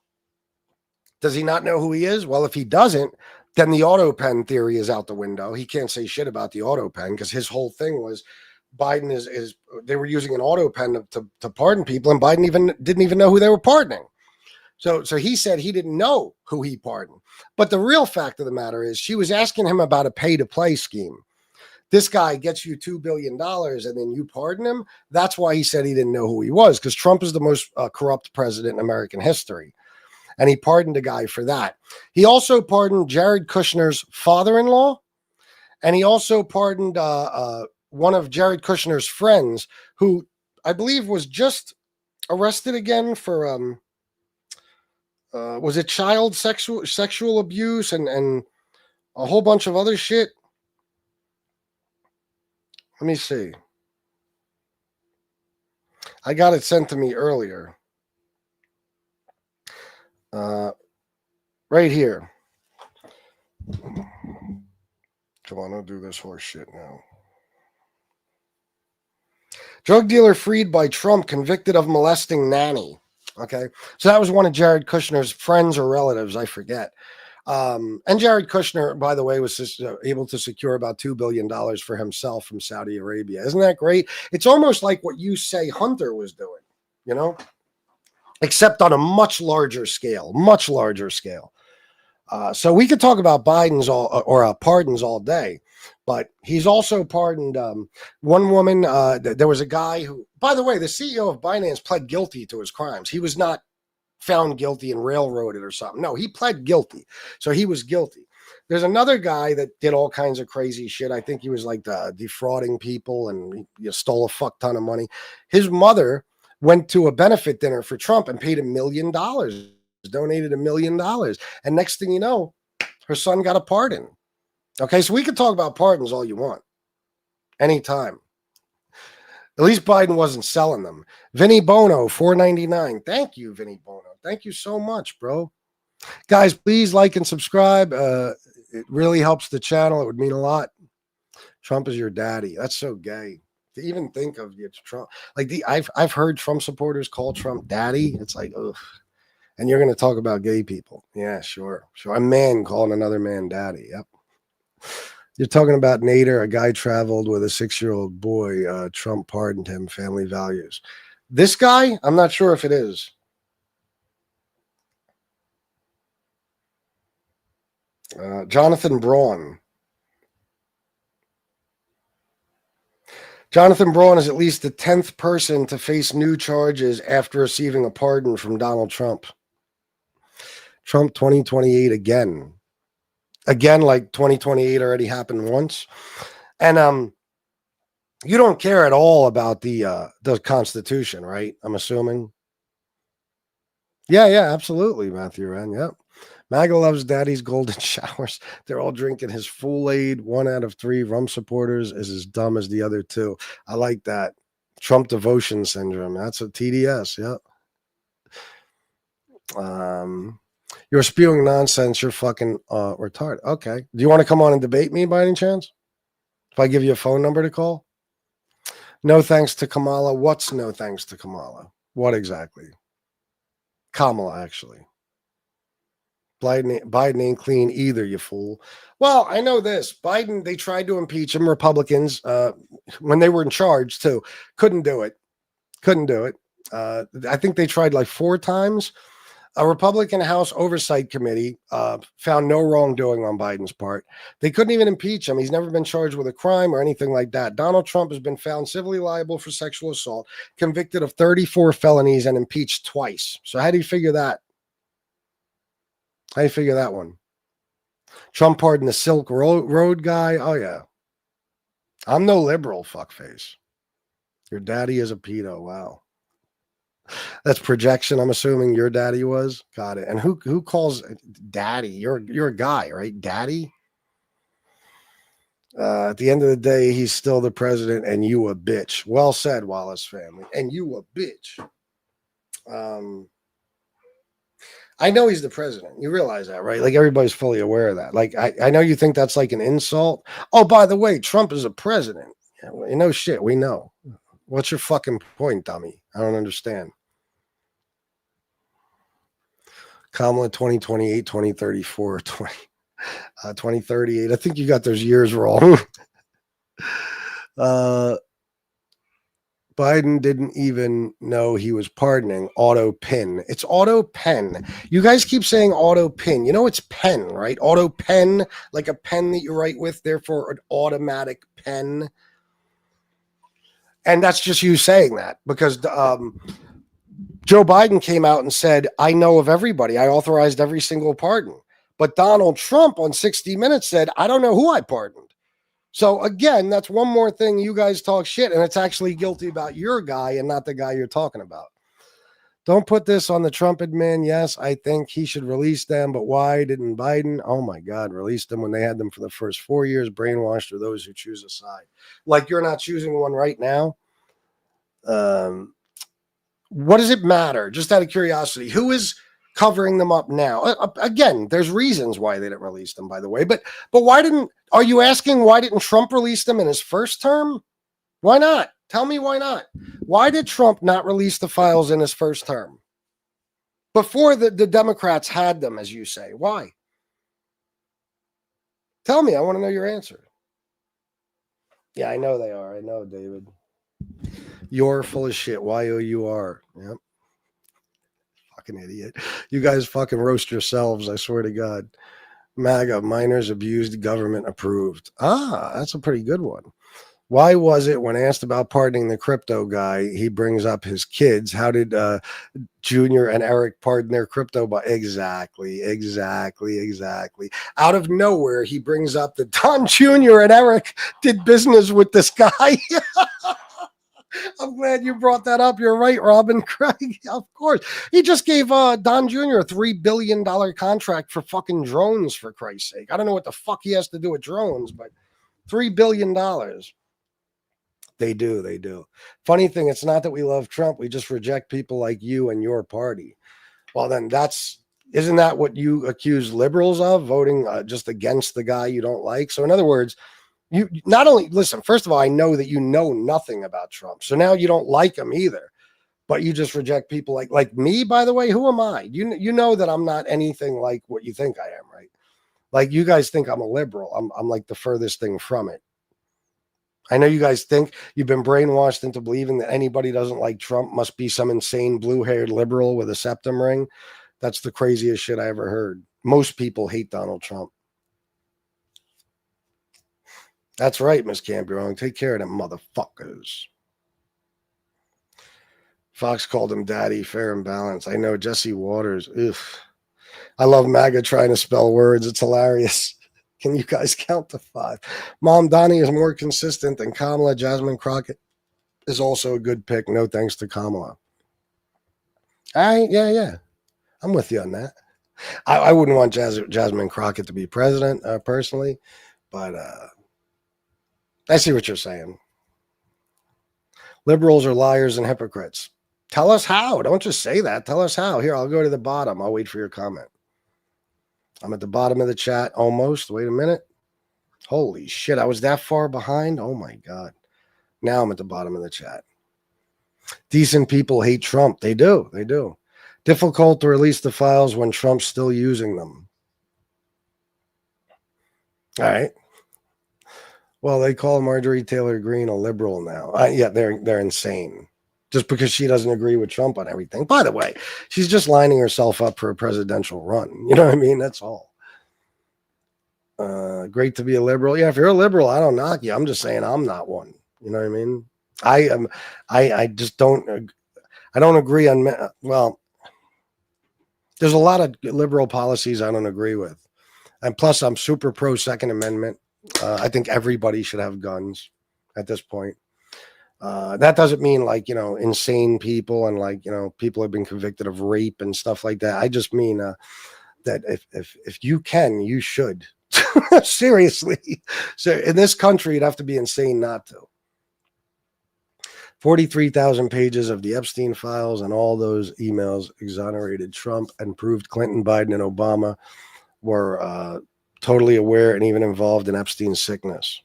Speaker 1: does he not know who he is? Well, if he doesn't, then the auto pen theory is out the window. He can't say shit about the auto pen because his whole thing was Biden is they were using an auto pen to pardon people, and Biden didn't even know who they were pardoning. So he said he didn't know who he pardoned. But the real fact of the matter is she was asking him about a pay-to-play scheme. This guy gets you $2 billion and then you pardon him. That's why he said he didn't know who he was, because Trump is the most corrupt president in American history. And he pardoned a guy for that. He also pardoned Jared Kushner's father-in-law, and he also pardoned one of Jared Kushner's friends, who I believe was just arrested again for was it child sexual abuse and a whole bunch of other shit. Let me see. I got it sent to me earlier. Right here. Come on, don't do this horse shit now. Drug dealer freed by Trump, convicted of molesting nanny. Okay, so that was one of Jared Kushner's friends or relatives, I forget. And Jared Kushner, by the way, was just, able to secure about $2 billion for himself from Saudi Arabia. Isn't that great? It's almost like what you say Hunter was doing, you know, except on a much larger scale. So we could talk about Biden's pardons all day, but he's also pardoned one woman. There was a guy who, by the way, the CEO of Binance pled guilty to his crimes. He was not found guilty and railroaded or something. No, he pled guilty. So he was guilty. There's another guy that did all kinds of crazy shit. I think he was like defrauding people and he stole a fuck ton of money. His mother went to a benefit dinner for Trump and paid $1 million, donated $1 million. And next thing you know, her son got a pardon. Okay, so we could talk about pardons all you want. Anytime. At least Biden wasn't selling them. Vinny Bono, $4.99. Thank you, Vinny Bono. Thank you so much, bro. Guys, please like and subscribe. It really helps the channel. It would mean a lot. Trump is your daddy. That's so gay to even think of you, Trump. Like I've heard Trump supporters call Trump daddy. It's like, ugh. And you're going to talk about gay people. Yeah, sure. A man calling another man daddy. Yep. You're talking about Nader, a guy traveled with a 6-year-old boy. Trump pardoned him, family values. This guy, I'm not sure if it is. Jonathan Braun. Jonathan Braun is at least the 10th person to face new charges after receiving a pardon from Donald Trump. Trump 2028 again. Again, like 2028 already happened once. And you don't care at all about the Constitution, right? I'm assuming. Yeah, yeah, absolutely, Matthew Wren. Yep. MAGA loves daddy's golden showers. They're all drinking his Kool-Aid. 1 out of 3 Rum supporters is as dumb as the other two. I like that. Trump devotion syndrome. That's a TDS. Yep. You're spewing nonsense. You're fucking retarded. Okay. Do you want to come on and debate me by any chance? If I give you a phone number to call? No thanks to Kamala. What's no thanks to Kamala? What exactly? Kamala, actually. Biden ain't clean either, you fool. Well, I know this. Biden, they tried to impeach him, Republicans, when they were in charge, too. Couldn't do it. Couldn't do it. I think they tried like 4 times. A Republican House Oversight Committee found no wrongdoing on Biden's part. They couldn't even impeach him. He's never been charged with a crime or anything like that. Donald Trump has been found civilly liable for sexual assault, convicted of 34 felonies, and impeached twice. So how do you figure that? How do you figure that one? Trump pardoned the Silk Road guy. Oh, yeah. I'm no liberal, fuckface. Your daddy is a pedo. Wow. That's projection. I'm assuming your daddy was. Got it. And who calls daddy? You're a guy, right? Daddy. At the end of the day, he's still the president, and you a bitch. Well said, Wallace family. And you a bitch. I know he's the president. You realize that, right? Like everybody's fully aware of that. Like I know you think that's like an insult. Oh, by the way, Trump is a president. Yeah, well, you know shit. We know. What's your fucking point, dummy? I don't understand. Kamala 2028, 2034, 2038. I think you got those years wrong. Biden didn't even know he was pardoning auto pin. It's auto pen. You guys keep saying auto pin. You know it's pen, right? Auto pen, like a pen that you write with, therefore an automatic pen. And that's just you saying that because Joe Biden came out and said, I know of everybody. I authorized every single pardon. But Donald Trump on 60 Minutes said, I don't know who I pardoned. So again, that's one more thing you guys talk shit, and it's actually guilty about your guy and not the guy you're talking about. Don't put this on the Trump admin. Yes, I think he should release them, but why didn't Biden? Oh my God, release them when they had them for the first 4 years. Brainwashed are those who choose a side. Like you're not choosing one right now. What does it matter? Just out of curiosity, who is covering them up now? Again, there's reasons why they didn't release them, by the way. But why didn't? Are you asking why didn't Trump release them in his first term? Why not? Tell me why not. Why did Trump not release the files in his first term? Before the Democrats had them, as you say. Why? Tell me. I want to know your answer. Yeah, I know they are. I know, David. You're full of shit. Y-O-U-R. Yep. Fucking idiot. You guys fucking roast yourselves, I swear to God. MAGA, minors abused, government approved. Ah, that's a pretty good one. Why was it when asked about pardoning the crypto guy, he brings up his kids? How did Junior and Eric pardon their crypto? Exactly. Out of nowhere, he brings up that Don Jr. and Eric did business with this guy. I'm glad you brought that up. You're right, Robin Craig. Of course. He just gave Don Jr. a $3 billion contract for fucking drones, for Christ's sake. I don't know what the fuck he has to do with drones, but $3 billion. They do. Funny thing, it's not that we love Trump. We just reject people like you and your party. Well, then isn't that what you accuse liberals of, voting just against the guy you don't like? So in other words, you not only listen, first of all, I know that you know nothing about Trump. So now you don't like him either, but you just reject people like me, by the way. Who am I? You know that I'm not anything like what you think I am, right? Like you guys think I'm a liberal. I'm like the furthest thing from it. I know you guys think you've been brainwashed into believing that anybody doesn't like Trump must be some insane blue-haired liberal with a septum ring. That's the craziest shit I ever heard. Most people hate Donald Trump. That's right, Miss Campion. Take care of them motherfuckers. Fox called him daddy, fair and balanced. I know, Jesse Waters. Ugh. I love MAGA trying to spell words. It's hilarious. Can you guys count to 5? Mom Donnie is more consistent than Kamala. Jasmine Crockett is also a good pick. No thanks to Kamala. All right, yeah. I'm with you on that. I wouldn't want Jasmine Crockett to be president personally, but I see what you're saying. Liberals are liars and hypocrites. Tell us how. Don't just say that. Tell us how. Here, I'll go to the bottom. I'll wait for your comment. I'm at the bottom of the chat almost. Wait a minute. Holy shit, I was that far behind? Oh my God. Now I'm at the bottom of the chat. Decent people hate Trump. They do. They do. Difficult to release the files when Trump's still using them. All right. Well, they call Marjorie Taylor Greene a liberal now. Yeah, they're insane. Just because she doesn't agree with Trump on everything. By the way, she's just lining herself up for a presidential run. You know what I mean? That's all. Great to be a liberal. Yeah, if you're a liberal, I don't knock you. I'm just saying I'm not one. You know what I mean? I just don't. I don't agree on. Well, there's a lot of liberal policies I don't agree with, and plus I'm super pro Second Amendment. I think everybody should have guns at this point. That doesn't mean like, insane people and like, people have been convicted of rape and stuff like that. I just mean that if you can, you should. Seriously. So in this country, you'd have to be insane not to. 43,000 pages of the Epstein files and all those emails exonerated Trump and proved Clinton, Biden, and Obama were totally aware and even involved in Epstein's sickness.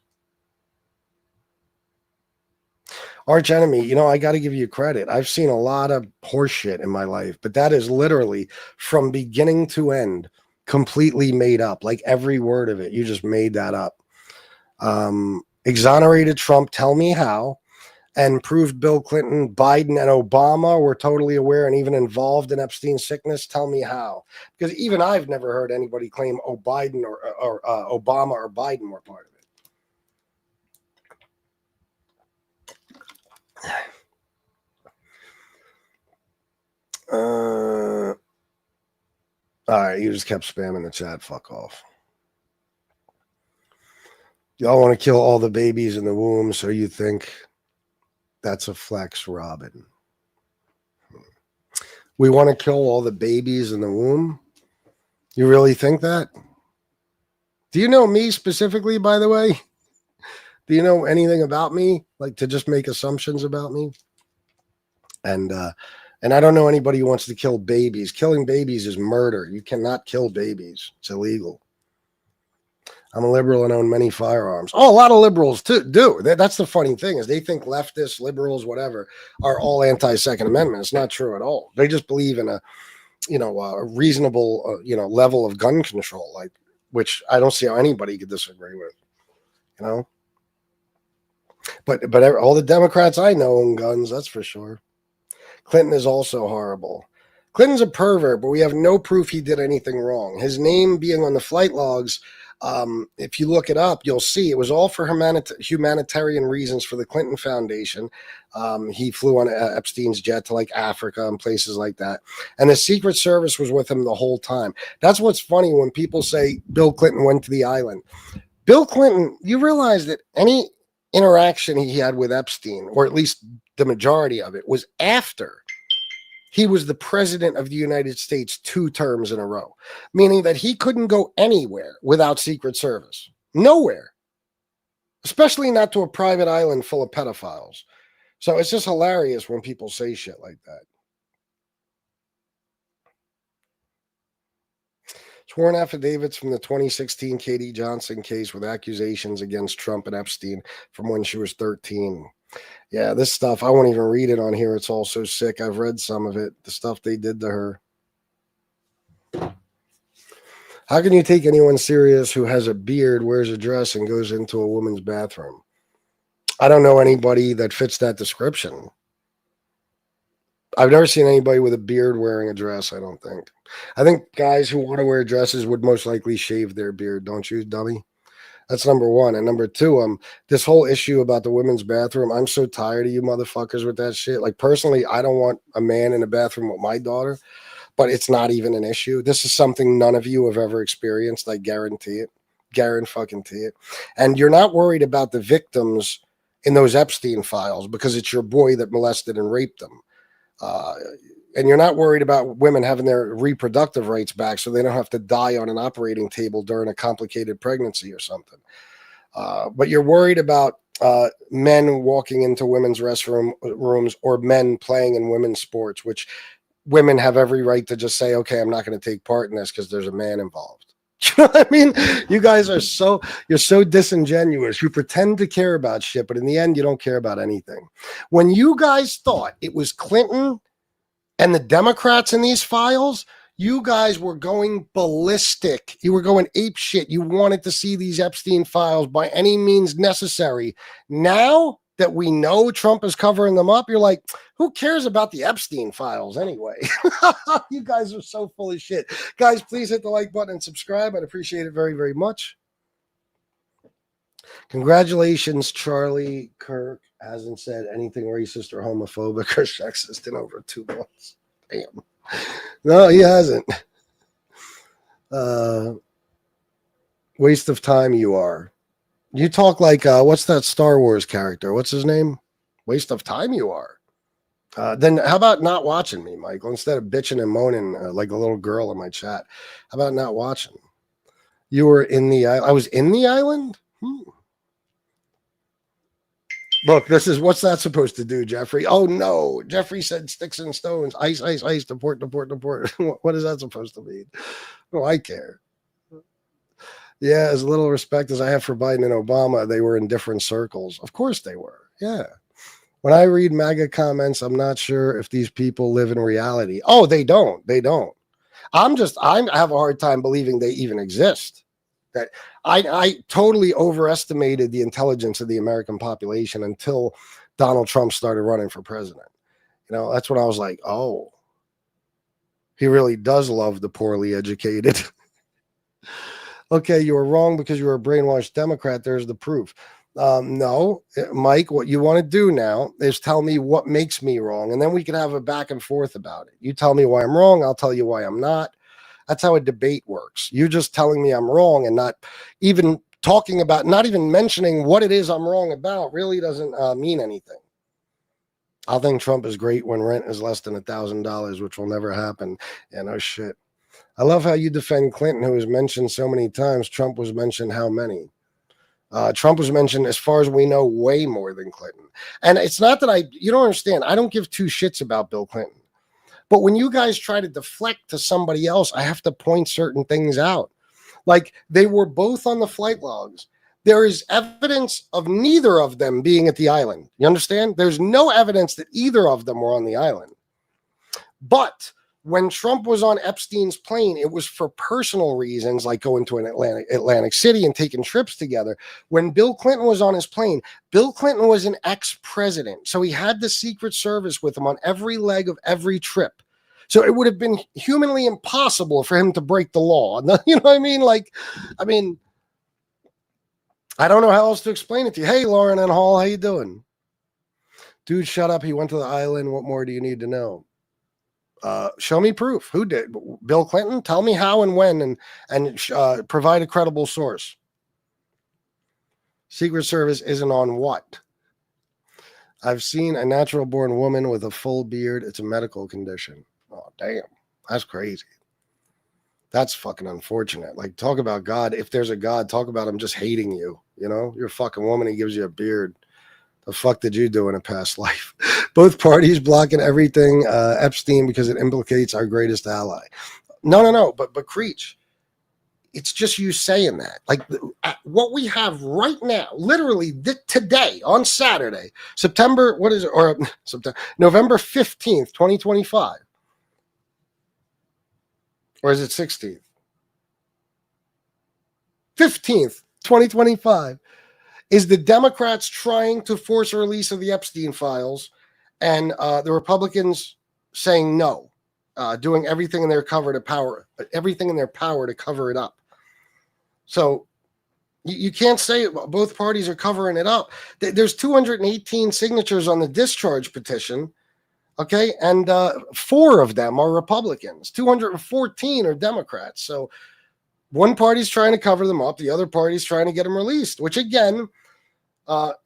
Speaker 1: Arch enemy, I got to give you credit. I've seen a lot of horseshit in my life, but that is literally from beginning to end completely made up. Like every word of it, you just made that up. Exonerated Trump, tell me how, and proved Bill Clinton, Biden, and Obama were totally aware and even involved in Epstein's sickness. Tell me how. Because even I've never heard anybody claim Biden or Obama or Biden were part of it. All right, you just kept spamming the chat. Fuck off. Y'all want to kill all the babies in the womb, so you think that's a flex, Robin. We want to kill all the babies in the womb? You really think that? Do you know me specifically, by the way? Do you know anything about me? Like to just make assumptions about me? And I don't know anybody who wants to kill babies. Killing babies is murder. You cannot kill babies. It's illegal. I'm a liberal and own many firearms. Oh, a lot of liberals do. That's the funny thing is they think leftists, liberals, whatever, are all anti-Second Amendment. It's not true at all. They just believe in a reasonable, level of gun control, like which I don't see how anybody could disagree with. But all the Democrats I know own guns. That's for sure. Clinton is also horrible. Clinton's a pervert, but we have no proof he did anything wrong. His name being on the flight logs, if you look it up, you'll see it was all for humanitarian reasons for the Clinton Foundation. He flew on Epstein's jet to like Africa and places like that. And the Secret Service was with him the whole time. That's what's funny when people say Bill Clinton went to the island. Bill Clinton, you realize that any interaction he had with Epstein, or at least the majority of it, was after he was the president of the United States 2 terms in a row, meaning that he couldn't go anywhere without Secret Service. Nowhere. Especially not to a private island full of pedophiles. So it's just hilarious when people say shit like that. Sworn affidavits from the 2016 Katie Johnson case with accusations against Trump and Epstein from when she was 13. Yeah, this stuff, I won't even read it on here. It's all so sick. I've read some of it, the stuff they did to her. How can you take anyone serious who has a beard, wears a dress, and goes into a woman's bathroom? I don't know anybody that fits that description. I've never seen anybody with a beard wearing a dress, I don't think. I think guys who want to wear dresses would most likely shave their beard, don't you, dummy? That's number one. And number two, this whole issue about the women's bathroom, I'm so tired of you motherfuckers with that shit. Like, personally, I don't want a man in a bathroom with my daughter, but it's not even an issue. This is something none of you have ever experienced. I guarantee it. Guarantee it. And you're not worried about the victims in those Epstein files because it's your boy that molested and raped them. and you're not worried about women having their reproductive rights back so they don't have to die on an operating table during a complicated pregnancy or something. But you're worried about men walking into women's rooms or men playing in women's sports, which women have every right to just say, okay, I'm not going to take part in this because there's a man involved. You know what I mean? You guys are you're so disingenuous. You pretend to care about shit, but in the end, you don't care about anything. When you guys thought it was Clinton and the Democrats in these files, you guys were going ballistic. You were going ape shit. You wanted to see these Epstein files by any means necessary. Now that we know Trump is covering them up, you're like, who cares about the Epstein files anyway? You guys are so full of shit. Guys, please hit the like button and subscribe. I'd appreciate it very, very much. Congratulations, Charlie Kirk hasn't said anything racist or homophobic or sexist in over 2 months. Damn. No, he hasn't. Waste of time you are. You talk like, what's that Star Wars character? What's his name? Waste of time you are. Then how about not watching me, Michael? Instead of bitching and moaning like a little girl in my chat, how about not watching? You were in the island. I was in the island? Look, what's that supposed to do, Jeffrey? Oh, no. Jeffrey said sticks and stones. Ice, ice, ice. Deport, deport, deport. What is that supposed to mean? Oh, I care. Yeah, as little respect as I have for Biden and Obama, they were in different circles. Of course they were. Yeah. When I read MAGA comments, I'm not sure if these people live in reality. Oh, they don't. They don't. I have a hard time believing they even exist. That I totally overestimated the intelligence of the American population until Donald Trump started running for president. You know, that's when I was like, oh, he really does love the poorly educated. Okay, you were wrong because you were a brainwashed Democrat. There's the proof. No, Mike, what you want to do now is tell me what makes me wrong, and then we can have a back and forth about it. You tell me why I'm wrong. I'll tell you why I'm not. That's how a debate works. You're just telling me I'm wrong and not even talking about, not even mentioning what it is I'm wrong about really doesn't mean anything. I'll think Trump is great when rent is less than $1,000, which will never happen. Yeah, no shit. I love how you defend Clinton, who was mentioned so many times. Trump was mentioned how many? Trump was mentioned, as far as we know, way more than Clinton. And it's not that you don't understand. I don't give two shits about Bill Clinton. But when you guys try to deflect to somebody else, I have to point certain things out. Like, they were both on the flight logs. There is evidence of neither of them being at the island. You understand? There's no evidence that either of them were on the island. But when Trump was on Epstein's plane, it was for personal reasons, like going to an Atlantic City and taking trips together. When Bill Clinton was on his plane, Bill Clinton was an ex-president. So he had the Secret Service with him on every leg of every trip. So it would have been humanly impossible for him to break the law. You know what I mean? I don't know how else to explain it to you. Hey, Lauren and Hall, how you doing? Dude, shut up. He went to the island. What more do you need to know? Show me proof. Who did? Bill Clinton? Tell me how and when, and provide a credible source. Secret Service isn't on what? I've seen a natural born woman with a full beard. It's a medical condition. Oh, damn. That's crazy. That's fucking unfortunate. Like, talk about God. If there's a God, talk about him just hating you. You know, you're a fucking woman. He gives you a beard. The fuck did you do in a past life? Both parties blocking everything Epstein because it implicates our greatest ally. No. But Creech, it's just you saying that. Like, what we have right now, literally today on Saturday, November 15th, 2025. Or is it 16th? 15th, 2025. Is the Democrats trying to force a release of the Epstein files, and the Republicans saying no, doing everything in their power to cover it up. So you can't say both parties are covering it up. There's 218 signatures on the discharge petition, okay, and 4 of them are Republicans. 214 are Democrats. So one party's trying to cover them up, the other party's trying to get them released, which again,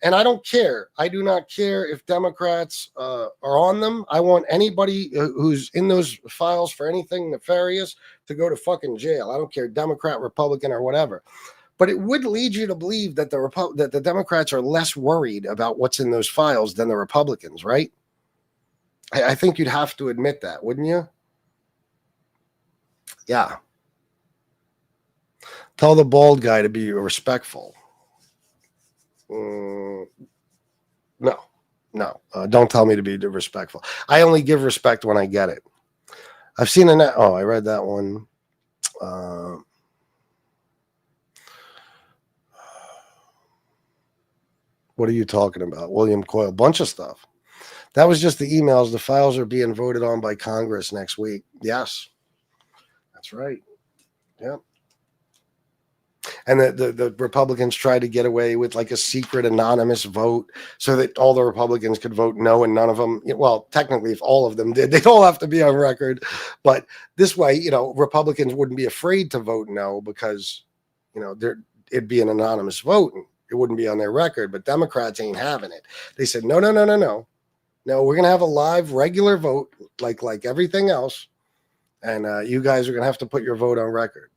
Speaker 1: And I don't care. I do not care if Democrats are on them. I want anybody who's in those files for anything nefarious to go to fucking jail. I don't care, Democrat, Republican, or whatever. But it would lead you to believe that that the Democrats are less worried about what's in those files than the Republicans, right? I think you'd have to admit that, wouldn't you? Yeah. Tell the bald guy to be respectful. No, don't tell me to be respectful. I only give respect when I get it. I've seen a net. Oh, I read that one. What are you talking about? William Coyle, bunch of stuff. That was just the emails. The files are being voted on by Congress next week. Yes, that's right. Yep. And the Republicans tried to get away with like a secret anonymous vote so that all the Republicans could vote no and none of them. Well, technically, if all of them did, they'd all have to be on record. But this way, Republicans wouldn't be afraid to vote no because, it'd be an anonymous vote and it wouldn't be on their record. But Democrats ain't having it. They said, no. No, we're going to have a live regular vote like everything else. And you guys are going to have to put your vote on record.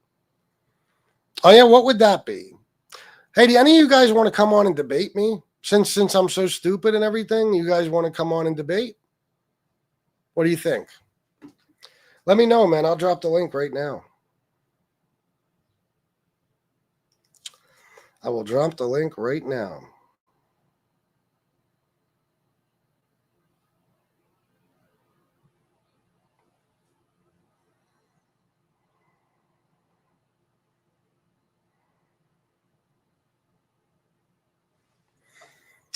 Speaker 1: Oh, yeah, what would that be? Hey, do any of you guys want to come on and debate me? Since I'm so stupid and everything, you guys want to come on and debate? What do you think? Let me know, man. I'll drop the link right now. I will drop the link right now.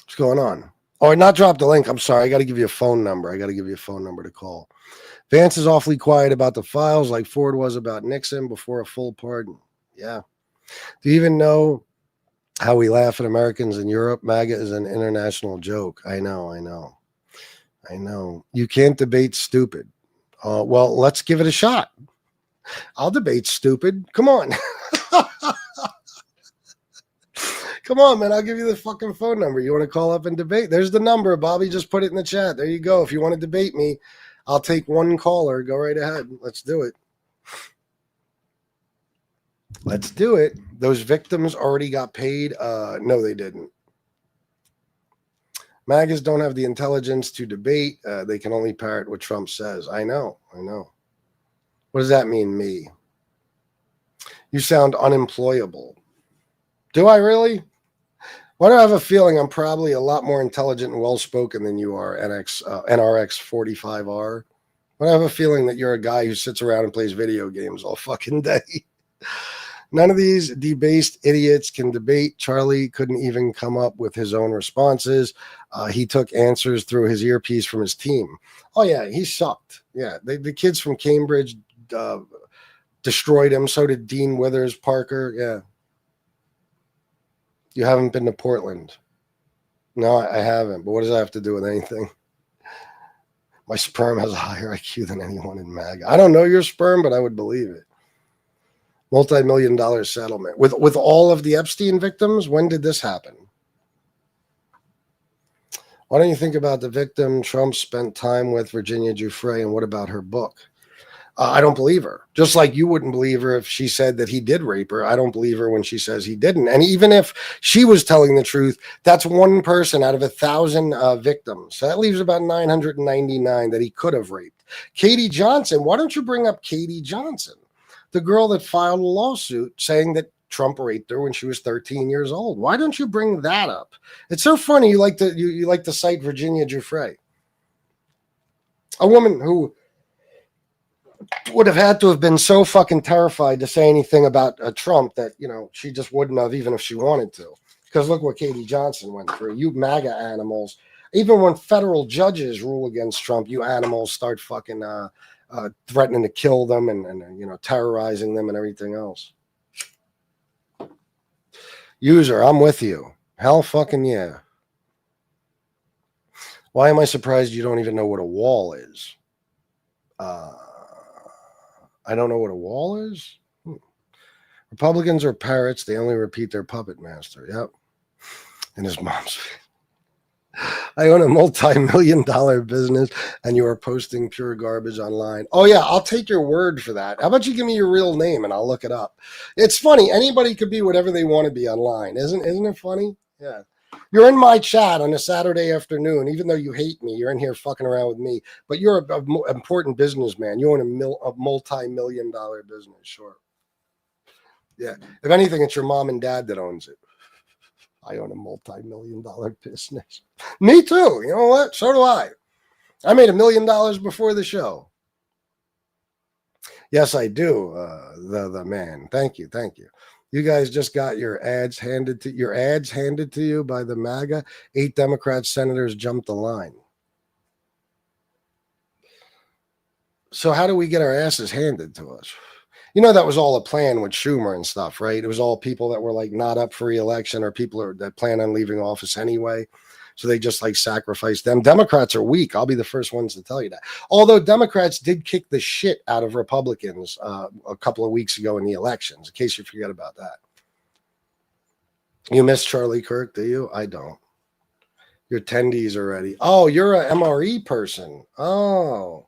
Speaker 1: What's going on? Oh, not drop the link. I'm sorry. I got to give you a phone number. To call. Vance is awfully quiet about the files like Ford was about Nixon before a full pardon. Yeah. Do you even know how we laugh at Americans in Europe? MAGA is an international joke. I know. You can't debate stupid. Well, let's give it a shot. I'll debate stupid. Come on. Come on, man. I'll give you the fucking phone number. You want to call up and debate? There's the number. Bobby just put it in the chat. There you go. If you want to debate me, I'll take one caller. Go right ahead. Let's do it. Those victims already got paid. No, they didn't. MAGAs don't have the intelligence to debate. They can only parrot what Trump says. I know. What does that mean, me? You sound unemployable. Do I really? Why do I have a feeling I'm probably a lot more intelligent and well-spoken than you are, NRX 45R? Why do I have a feeling that you're a guy who sits around and plays video games all fucking day? None of these debased idiots can debate. Charlie couldn't even come up with his own responses. He took answers through his earpiece from his team. Oh, yeah, he sucked. Yeah, the kids from Cambridge destroyed him. So did Dean Withers Parker. Yeah. You haven't been to Portland. No, I haven't. But what does that have to do with anything? My sperm has a higher IQ than anyone in MAGA. I don't know your sperm, but I would believe it. Multi-million-dollar settlement. With all of the Epstein victims, when did this happen? Why don't you think about the victim Trump spent time with, Virginia Giuffre, and what about her book? I don't believe her. Just like you wouldn't believe her if she said that he did rape her. I don't believe her when she says he didn't. And even if she was telling the truth, that's one person out of 1,000 victims. So that leaves about 999 that he could have raped. Katie Johnson. Why don't you bring up Katie Johnson, the girl that filed a lawsuit saying that Trump raped her when she was 13 years old? Why don't you bring that up? It's so funny. You like to cite Virginia Giuffre, a woman who would have had to have been so fucking terrified to say anything about Trump that, she just wouldn't have, even if she wanted to. Because look what Katie Johnson went through. You MAGA animals, even when federal judges rule against Trump, you animals start fucking threatening to kill them and terrorizing them and everything else. User, I'm with you. Hell fucking yeah. Why am I surprised you don't even know what a wall is? I don't know what a wall is. Republicans are parrots. They only repeat their puppet master. Yep. And his mom's. I own a multi-million-dollar business, and you are posting pure garbage online. Oh yeah, I'll take your word for that. How about you give me your real name and I'll look it up? It's funny. Anybody could be whatever they want to be online, isn't it funny? Yeah. You're in my chat on a Saturday afternoon, even though you hate me. You're in here fucking around with me, but you're an important businessman. You own a multi-million-dollar business, sure. Yeah. If anything, it's your mom and dad that owns it. I own a multi-million-dollar business. Me too. You know what? So do I. I made $1 million before the show. Yes, I do. The man. Thank you. You guys just got your ads handed to you by the MAGA. 8 Democrat senators jumped the line. So how do we get our asses handed to us? You know, that was all a plan with Schumer and stuff, right? It was all people that were like not up for re-election or people that plan on leaving office anyway. So they just like sacrificed them. Democrats are weak. I'll be the first ones to tell you that. Although Democrats did kick the shit out of Republicans a couple of weeks ago in the elections, in case you forget about that. You miss Charlie Kirk, do you? I don't. Your attendees already. Oh, you're a MRE person. Oh.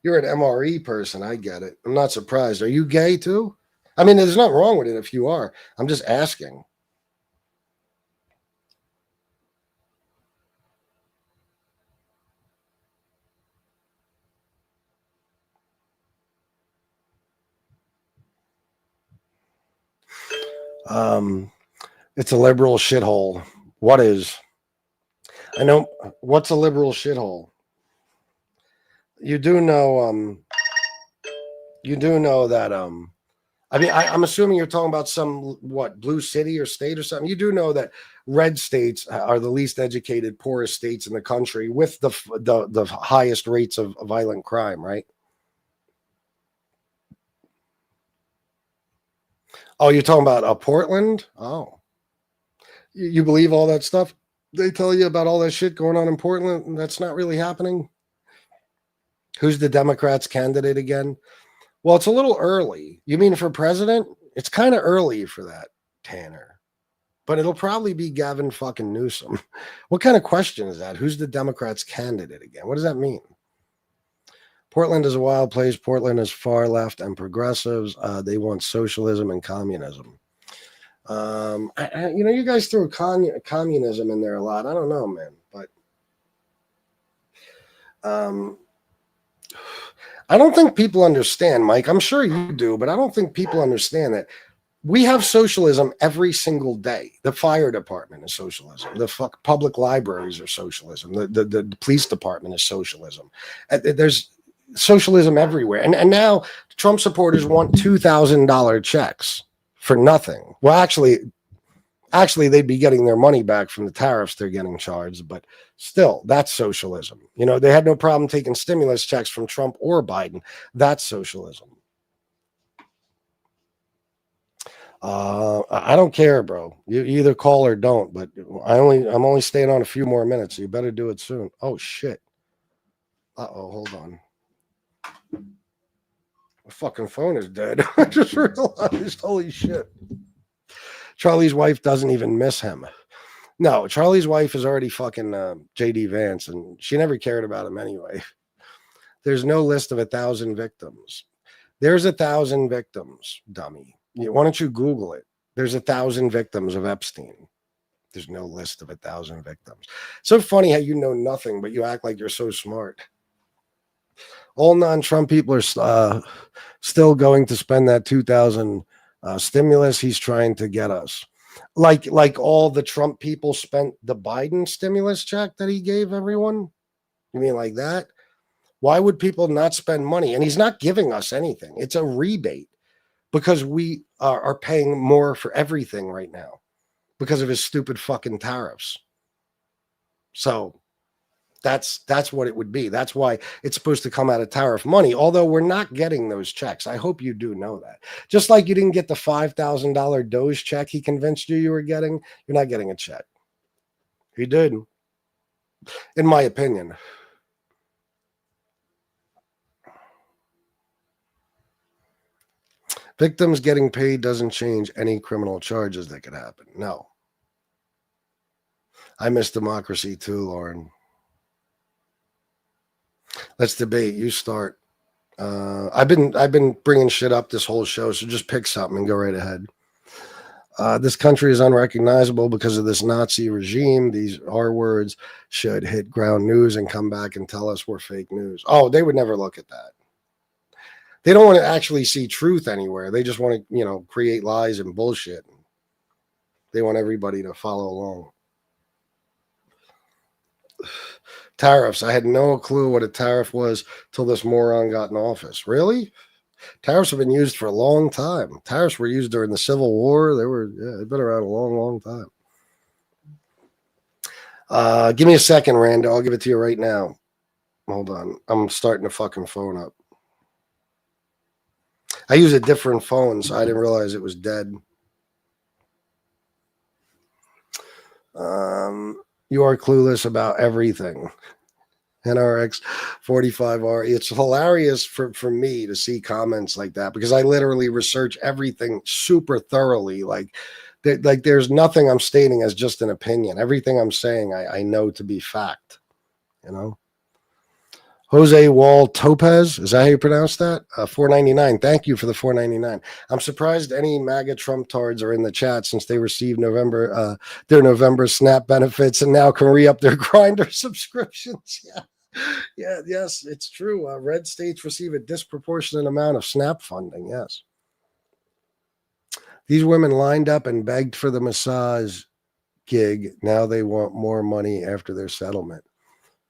Speaker 1: You're an MRE person. I get it. I'm not surprised. Are you gay too? I mean, there's nothing wrong with it if you are. I'm just asking. It's a liberal shithole. What is? I know. What's a liberal shithole? You do know. You do know that. I mean, I'm assuming you're talking about some blue city or state or something. You do know that red states are the least educated, poorest states in the country with the highest rates of violent crime, right? Oh, you're talking about Portland? Oh, you believe all that stuff they tell you about all that shit going on in Portland? That's not really happening. Who's the Democrats' candidate again? Well, it's a little early. You mean for president? It's kind of early for that, Tanner. But it'll probably be Gavin fucking Newsom. What kind of question is that? Who's the Democrats' candidate again? What does that mean? Portland is a wild place. Portland is far left and progressives. They want socialism and communism. You guys throw communism in there a lot. I don't know, man, but I don't think people understand, Mike. I'm sure you do, but I don't think people understand that we have socialism every single day. The fire department is socialism. The public libraries are socialism. The police department is socialism. There's socialism everywhere. And now Trump supporters want $2,000 checks for nothing. Well, actually, they'd be getting their money back from the tariffs they're getting charged, but still, that's socialism. You know, they had no problem taking stimulus checks from Trump or Biden. That's socialism. I don't care, bro. You either call or don't, but I'm only staying on a few more minutes, so you better do it soon. Oh shit. Hold on. My fucking phone is dead. I just realized, holy shit. Charlie's wife doesn't even miss him. No, Charlie's wife is already fucking JD Vance, and she never cared about him anyway. There's no list of 1,000 victims. There's 1,000 victims, dummy. Why don't you Google it? There's 1,000 victims of Epstein. There's no list of 1,000 victims. So funny how you know nothing, but you act like you're so smart. All non-Trump people are still going to spend that 2,000 stimulus he's trying to get us. Like all the Trump people spent the Biden stimulus check that he gave everyone? You mean like that? Why would people not spend money? And he's not giving us anything. It's a rebate because we are paying more for everything right now because of his stupid fucking tariffs. So that's what it would be. That's why it's supposed to come out of tariff money, although we're not getting those checks. I hope you do know that. Just like you didn't get the $5,000 Doge check he convinced you were getting, you're not getting a check. He did, in my opinion. Victims getting paid doesn't change any criminal charges that could happen. No. I miss democracy too, Lauren. Let's debate. You start. I've been bringing shit up this whole show, so just pick something and go right ahead. This country is unrecognizable because of this Nazi regime. These R words should hit ground news and come back and tell us we're fake news. Oh, they would never look at that. They don't want to actually see truth anywhere. They just want to, create lies and bullshit. They want everybody to follow along. Tariffs. I had no clue what a tariff was till this moron got in office. Really? Tariffs have been used for a long time. Tariffs were used during the Civil War. They've been around a long, long time. Give me a second, Rando. I'll give it to you right now. Hold on. I'm starting the fucking phone up. I use a different phone, so I didn't realize it was dead. You are clueless about everything. NRX 45R. It's hilarious for me to see comments like that because I literally research everything super thoroughly. Like there's nothing I'm stating as just an opinion. Everything I'm saying, I know to be fact. Jose Wall Topez, is that how you pronounce that? $4.99. Thank you for the $4.99. I'm surprised any MAGA Trump tards are in the chat since they received their November SNAP benefits and now can re-up their Grindr subscriptions. Yes, it's true. Red states receive a disproportionate amount of SNAP funding. Yes. These women lined up and begged for the massage gig. Now they want more money after their settlement.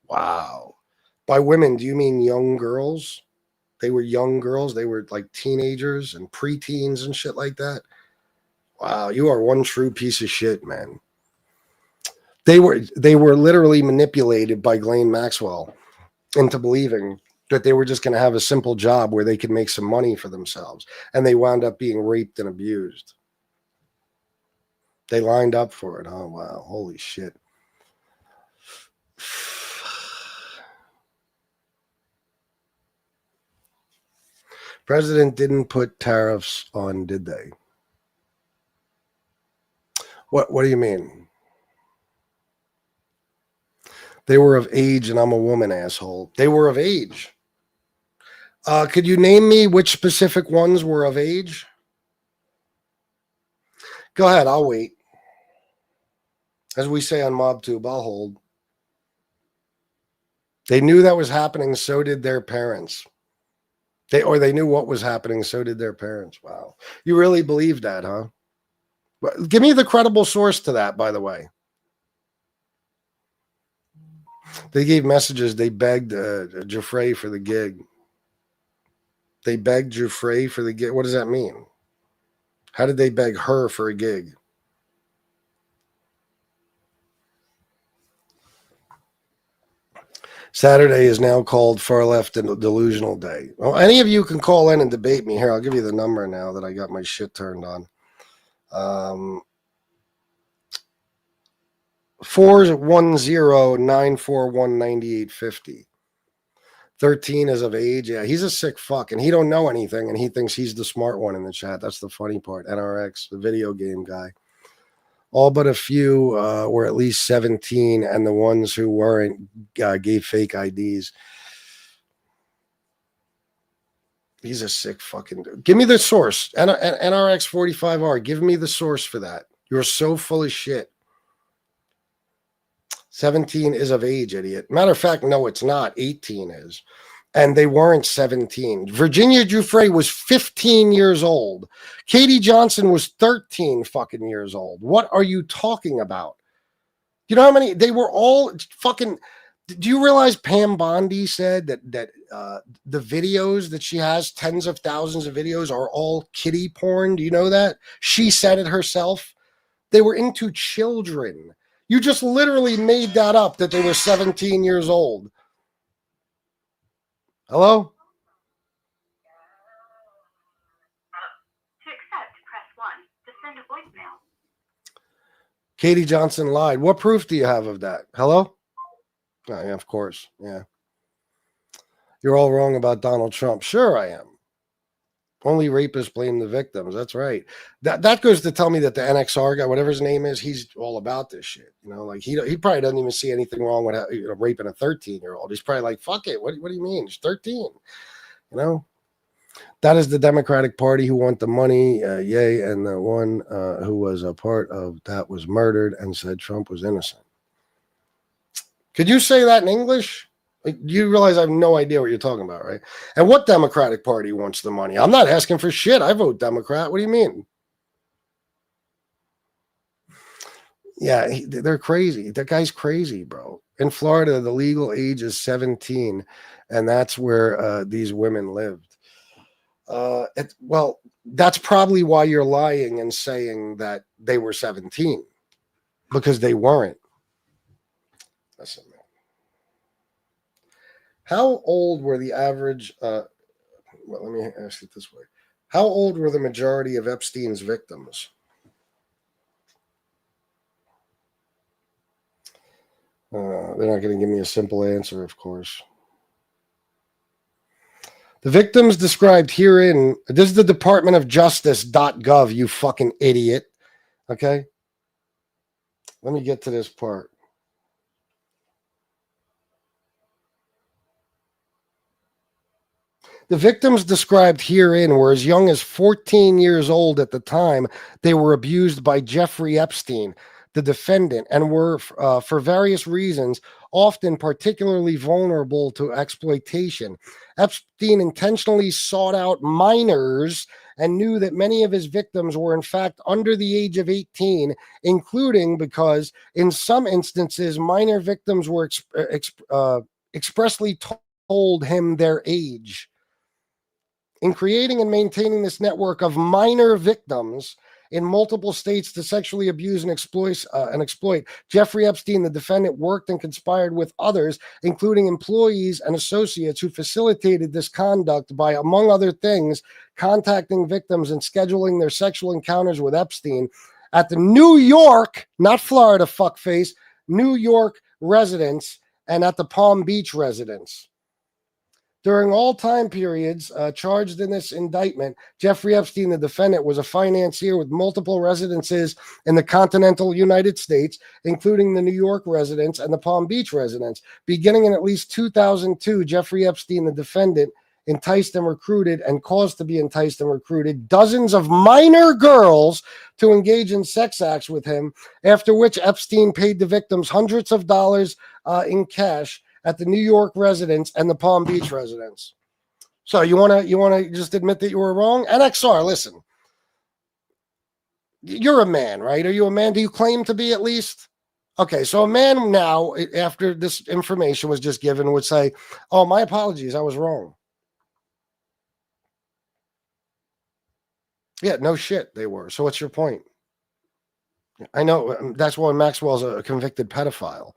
Speaker 1: Wow. By women, do you mean young girls? They were young girls. They were like teenagers and preteens and shit like that. Wow, you are one true piece of shit, man. They were literally manipulated by Ghislaine Maxwell into believing that they were just going to have a simple job where they could make some money for themselves. And they wound up being raped and abused. They lined up for it. Oh, wow. Holy shit. President didn't put tariffs on, did they? What do you mean? They were of age and I'm a woman, asshole. They were of age. Could you name me which specific ones were of age? Go ahead, I'll wait. As we say on MobTube, I'll hold. They knew that was happening, so did their parents. They knew what was happening, so did their parents. Wow. You really believe that, huh? Give me the credible source to that, by the way. They gave messages. They begged Giuffre for the gig. They begged Giuffre for the gig. What does that mean? How did they beg her for a gig? Saturday is now called Far Left and Delusional Day. Well, any of you can call in and debate me. Here, I'll give you the number now that I got my shit turned on. 410-941-9850. 13 is of age. Yeah, he's a sick fuck, and he don't know anything, and he thinks he's the smart one in the chat. That's the funny part. NRX, the video game guy. All but a few were at least 17, and the ones who weren't gave fake IDs. He's a sick fucking dude. Give me the source. NRX 45R. Give me the source for that. You're so full of shit. 17 is of age, idiot. Matter of fact, no, it's not. 18 is. And they weren't 17. Virginia Giuffre was 15 years old. Katie Johnson was 13 fucking years old. What are you talking about? You know how many? They were all fucking... Do you realize Pam Bondi said that the videos that she has, tens of thousands of videos, are all kiddie porn? Do you know that? She said it herself. They were into children. You just literally made that up, that they were 17 years old. Hello?
Speaker 3: To accept, press 1. To send a voicemail.
Speaker 1: Katie Johnson lied. What proof do you have of that? Hello? Oh, yeah, of course. Yeah. You're all wrong about Donald Trump. Sure I am. Only rapists blame the victims. That's right. That goes to tell me that the NXR guy, whatever his name is, he's all about this shit. Like he probably doesn't even see anything wrong with raping a 13-year-old. He's probably like, fuck it. What do you mean? He's 13. That is the Democratic Party who want the money, yay, and the one who was a part of that was murdered and said Trump was innocent. Could you say that in English? You realize I have no idea what you're talking about, right? And what Democratic Party wants the money? I'm not asking for shit. I vote Democrat. What do you mean? Yeah, they're crazy. That guy's crazy, bro. In Florida, the legal age is 17, and that's where these women lived. Well, that's probably why you're lying and saying that they were 17, because they weren't. Listen, man. How old were the average? Well, let me ask it this way: how old were the majority of Epstein's victims? They're not going to give me a simple answer, of course. The victims described herein, this is the Department of Justice.gov, you fucking idiot. Okay? Let me get to this part. The victims described herein were as young as 14 years old at the time they were abused by Jeffrey Epstein, the defendant, and were, for various reasons, often particularly vulnerable to exploitation. Epstein intentionally sought out minors and knew that many of his victims were in fact under the age of 18, including because in some instances minor victims were expressly told him their age. In creating and maintaining this network of minor victims in multiple states to sexually abuse and exploit, Jeffrey Epstein, the defendant, worked and conspired with others, including employees and associates, who facilitated this conduct by, among other things, contacting victims and scheduling their sexual encounters with Epstein at the New York, not Florida, fuckface, New York residence and at the Palm Beach residence. During all time periods charged in this indictment, Jeffrey Epstein, the defendant, was a financier with multiple residences in the continental United States, including the New York residence and the Palm Beach residence. Beginning in at least 2002, Jeffrey Epstein, the defendant, enticed and recruited and caused to be enticed and recruited dozens of minor girls to engage in sex acts with him, after which Epstein paid the victims hundreds of dollars in cash at the New York residence and the Palm Beach residence. So you want to just admit that you were wrong? NXR, listen. You're a man, right? Are you a man? Do you claim to be at least? Okay, so a man now, after this information was just given, would say, oh, my apologies, I was wrong. Yeah, no shit, they were. So what's your point? I know that's why Maxwell's a convicted pedophile.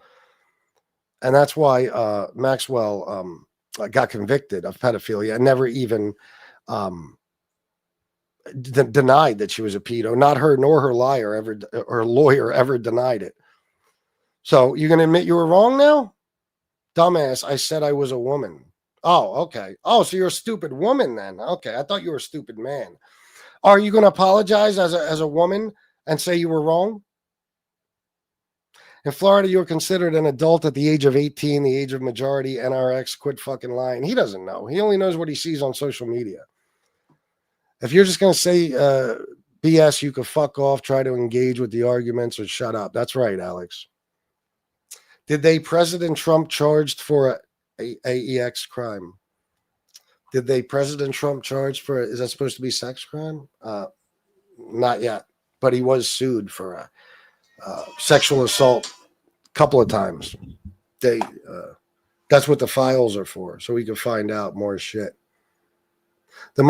Speaker 1: And that's why Maxwell got convicted of pedophilia and never even denied that she was a pedo. Not her nor her lawyer ever denied it. So you're going to admit you were wrong now? Dumbass, I said I was a woman. Oh, okay. Oh, so you're a stupid woman then. Okay, I thought you were a stupid man. Are you going to apologize as a woman and say you were wrong? In Florida, you're considered an adult at the age of 18, the age of majority. NRX, quit fucking lying. He doesn't know. He only knows what he sees on social media. If you're just going to say BS, you could fuck off, try to engage with the arguments, or shut up. That's right, Alex. Did President Trump charged for a AEX crime? Did President Trump charged for, is that supposed to be sex crime? Not yet, but he was sued for a sexual assault a couple of times. That's what the files are for, so we can find out more shit. The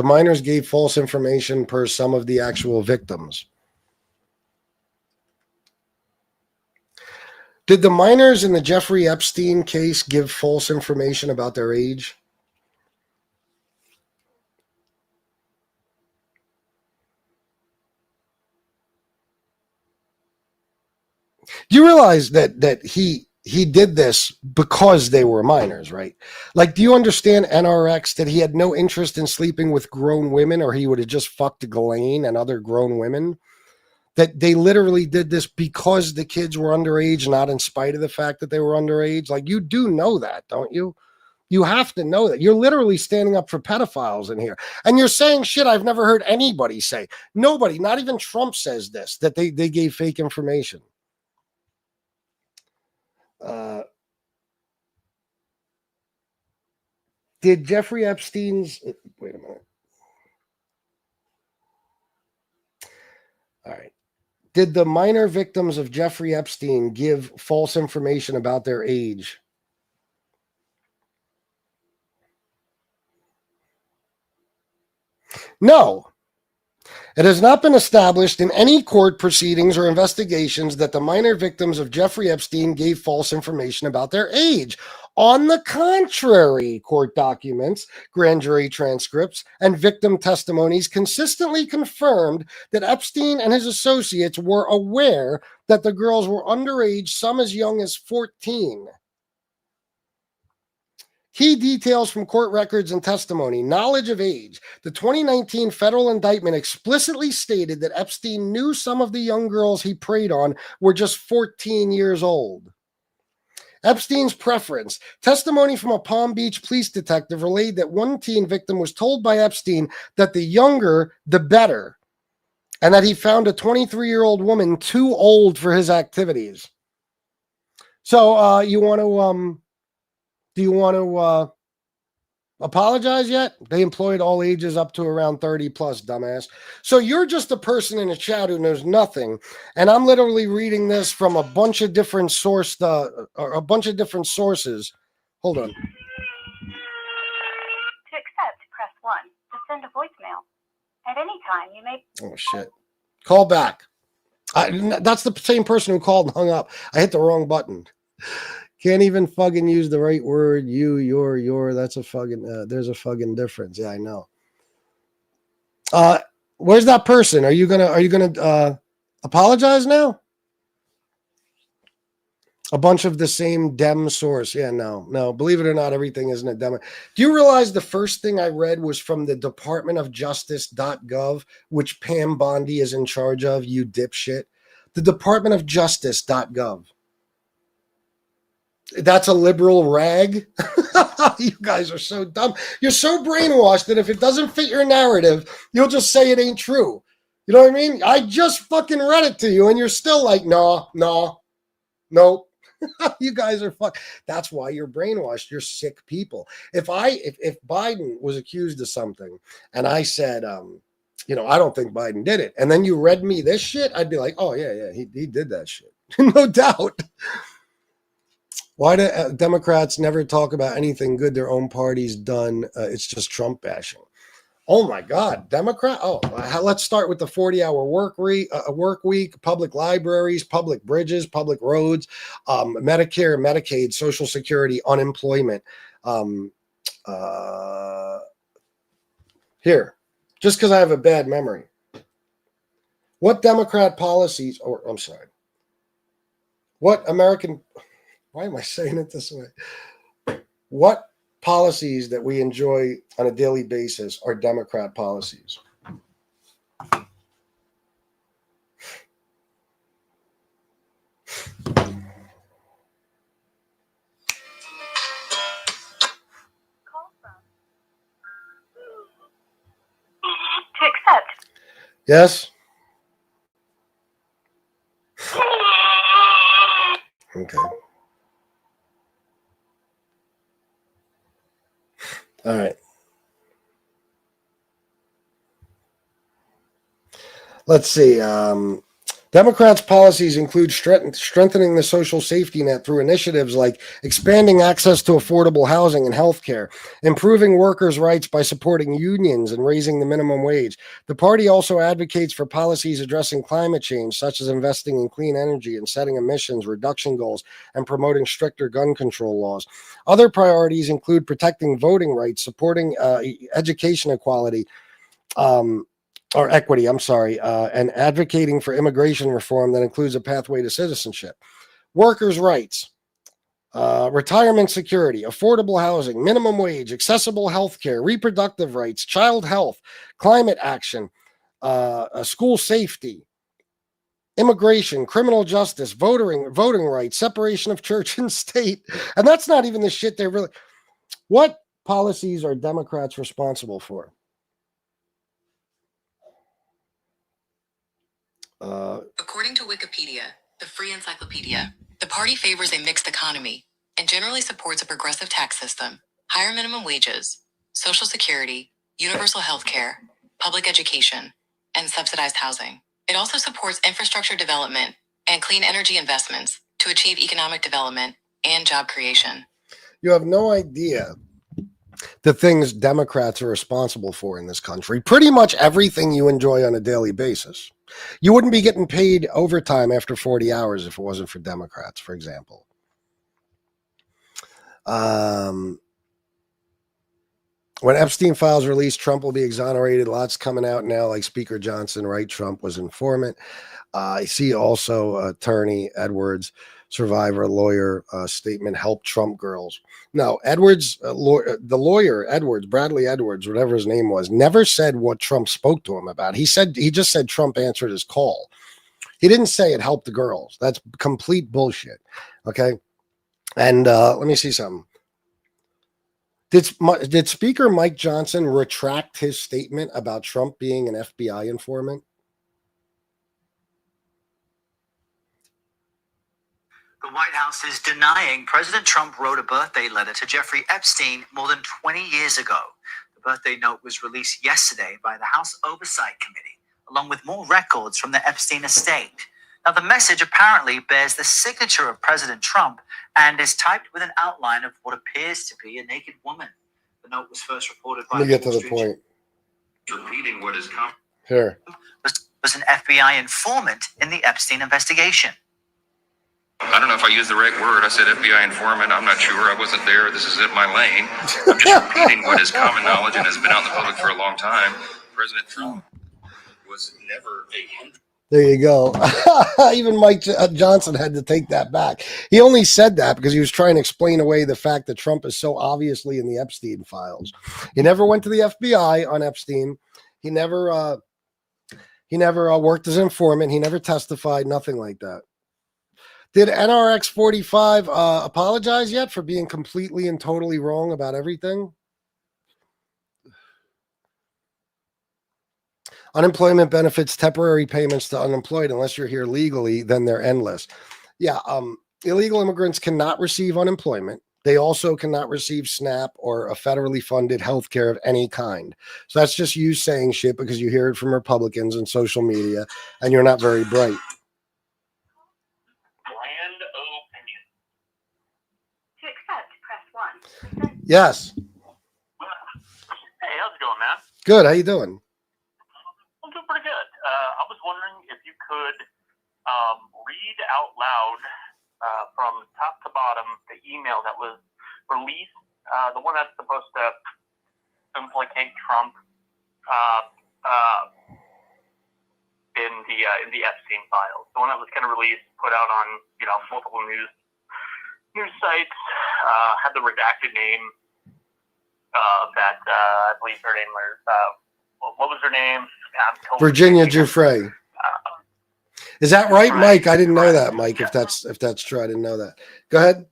Speaker 1: minors gave false information per some of the actual victims. Did the minors in the Jeffrey Epstein case give false information about their age? Do you realize that he did this because they were minors, right? Like, do you understand NRX that he had no interest in sleeping with grown women, or he would have just fucked Ghislaine and other grown women? That they literally did this because the kids were underage, not in spite of the fact that they were underage. Like, you do know that, don't you? You have to know that. You're literally standing up for pedophiles in here. And you're saying shit I've never heard anybody say. Nobody, not even Trump says this, that they gave fake information. Did Jeffrey Epstein's... Wait a minute. All right. Did the minor victims of Jeffrey Epstein give false information about their age? No. It has not been established in any court proceedings or investigations that the minor victims of Jeffrey Epstein gave false information about their age. On the contrary, court documents, grand jury transcripts, and victim testimonies consistently confirmed that Epstein and his associates were aware that the girls were underage, some as young as 14. Key details from court records and testimony. Knowledge of age. The 2019 federal indictment explicitly stated that Epstein knew some of the young girls he preyed on were just 14 years old. Epstein's preference. Testimony from a Palm Beach police detective relayed that one teen victim was told by Epstein that the younger, the better, and that he found a 23-year-old woman too old for his activities. So do you want to apologize yet? They employed all ages up to around 30 plus, dumbass. So you're just a person in a chat who knows nothing, and I'm literally reading this from a bunch of different sources. Hold on.
Speaker 3: To accept, press 1. To send a voicemail. At any time, you may...
Speaker 1: Oh, shit. Call back. That's the same person who called and hung up. I hit the wrong button. Can't even fucking use the right word. You, your. That's a fucking. There's a fucking difference. Yeah, I know. Where's that person? Are you gonna apologize now? A bunch of the same Dem source. Yeah, no. Believe it or not, everything isn't a Dem. Do you realize the first thing I read was from the Department of Justice.gov, which Pam Bondi is in charge of? You dipshit. The Department of Justice.gov. That's a liberal rag. You guys are so dumb. You're so brainwashed that if it doesn't fit your narrative, you'll just say it ain't true. You know what I mean? I just fucking read it to you and you're still like, no. You guys are fuck. That's why you're brainwashed. You're sick people. If Biden was accused of something and I said, I don't think Biden did it, and then you read me this shit, I'd be like, oh yeah, he did that shit. No doubt. Why do Democrats never talk about anything good their own party's done? It's just Trump bashing. Oh my God, Democrat. Oh, let's start with the 40-hour work week, public libraries, public bridges, public roads, Medicare, Medicaid, Social Security, unemployment. Here, just because I have a bad memory. What Democrat policies, why am I saying it this way? What policies that we enjoy on a daily basis are Democrat policies?
Speaker 3: To accept.
Speaker 1: Yes? Okay. All right. Let's see. Democrats' policies include strengthening the social safety net through initiatives like expanding access to affordable housing and health care, improving workers' rights by supporting unions and raising the minimum wage. The party also advocates for policies addressing climate change, such as investing in clean energy and setting emissions reduction goals and promoting stricter gun control laws. Other priorities include protecting voting rights, supporting education equality, or equity, and advocating for immigration reform that includes a pathway to citizenship. Workers' rights. retirement security, affordable housing, minimum wage, accessible health care, reproductive rights, child health, climate action, school safety, immigration, criminal justice, voting rights, separation of church and state. And that's not even the shit they're really. What policies are Democrats responsible for?
Speaker 4: According to Wikipedia, the free encyclopedia, the party favors a mixed economy and generally supports a progressive tax system, higher minimum wages, social security, universal health care, public education, and subsidized housing. It also supports infrastructure development and clean energy investments to achieve economic development and job creation.
Speaker 1: You have no idea the things Democrats are responsible for in this country. Pretty much everything you enjoy on a daily basis. You wouldn't be getting paid overtime after 40 hours if it wasn't for Democrats, for example. When Epstein files release, Trump will be exonerated. Lots coming out now, like Speaker Johnson, right? Trump was informant. I see also attorney Edwards, survivor lawyer statement, help Trump girls. No, Edwards, the lawyer Edwards, Bradley Edwards, whatever his name was, never said what Trump spoke to him about. He just said Trump answered his call. He didn't say it helped the girls. That's complete bullshit. Okay. And let me see something. Did Speaker Mike Johnson retract his statement about Trump being an FBI informant?
Speaker 5: The White House is denying President Trump wrote a birthday letter to Jeffrey Epstein more than 20 years ago. The birthday note was released yesterday by the House Oversight Committee, along with more records from the Epstein estate. Now, the message apparently bears the signature of President Trump and is typed with an outline of what appears to be a naked woman. The note was first reported by...
Speaker 1: Let me get to the point.
Speaker 5: Repeating what is coming.
Speaker 1: Here.
Speaker 5: Was an FBI informant in the Epstein investigation.
Speaker 6: I don't know if I used the right word. I said FBI informant. I'm not sure. I wasn't there. This isn't my lane. I'm just repeating what is common knowledge and has been out in the public for a long time. President Trump was never a...
Speaker 1: There you go. Even Mike Johnson had to take that back. He only said that because he was trying to explain away the fact that Trump is so obviously in the Epstein files. He never went to the FBI on Epstein. He never worked as an informant. He never testified, nothing like that. Did NRX 45 apologize yet for being completely and totally wrong about everything? Unemployment benefits, temporary payments to unemployed, unless you're here legally, then they're endless. Yeah, illegal immigrants cannot receive unemployment. They also cannot receive SNAP or a federally funded health care of any kind. So that's just you saying shit because you hear it from Republicans and social media, and you're not very bright.
Speaker 3: To accept, press 1.
Speaker 1: Yes.
Speaker 7: Hey, how's it going, man?
Speaker 1: Good. How you doing?
Speaker 7: I'm doing pretty good. I was wondering if you could read out loud from top to bottom the email that was released, the one that's supposed to implicate Trump in the Epstein files. The one that was kind of released, put out on multiple news sites, had the redacted name that I believe her name was. What was her name?
Speaker 1: Virginia Giuffre. Is that right, Mike? I didn't know that, Mike. If that's true, I didn't know that. Go ahead.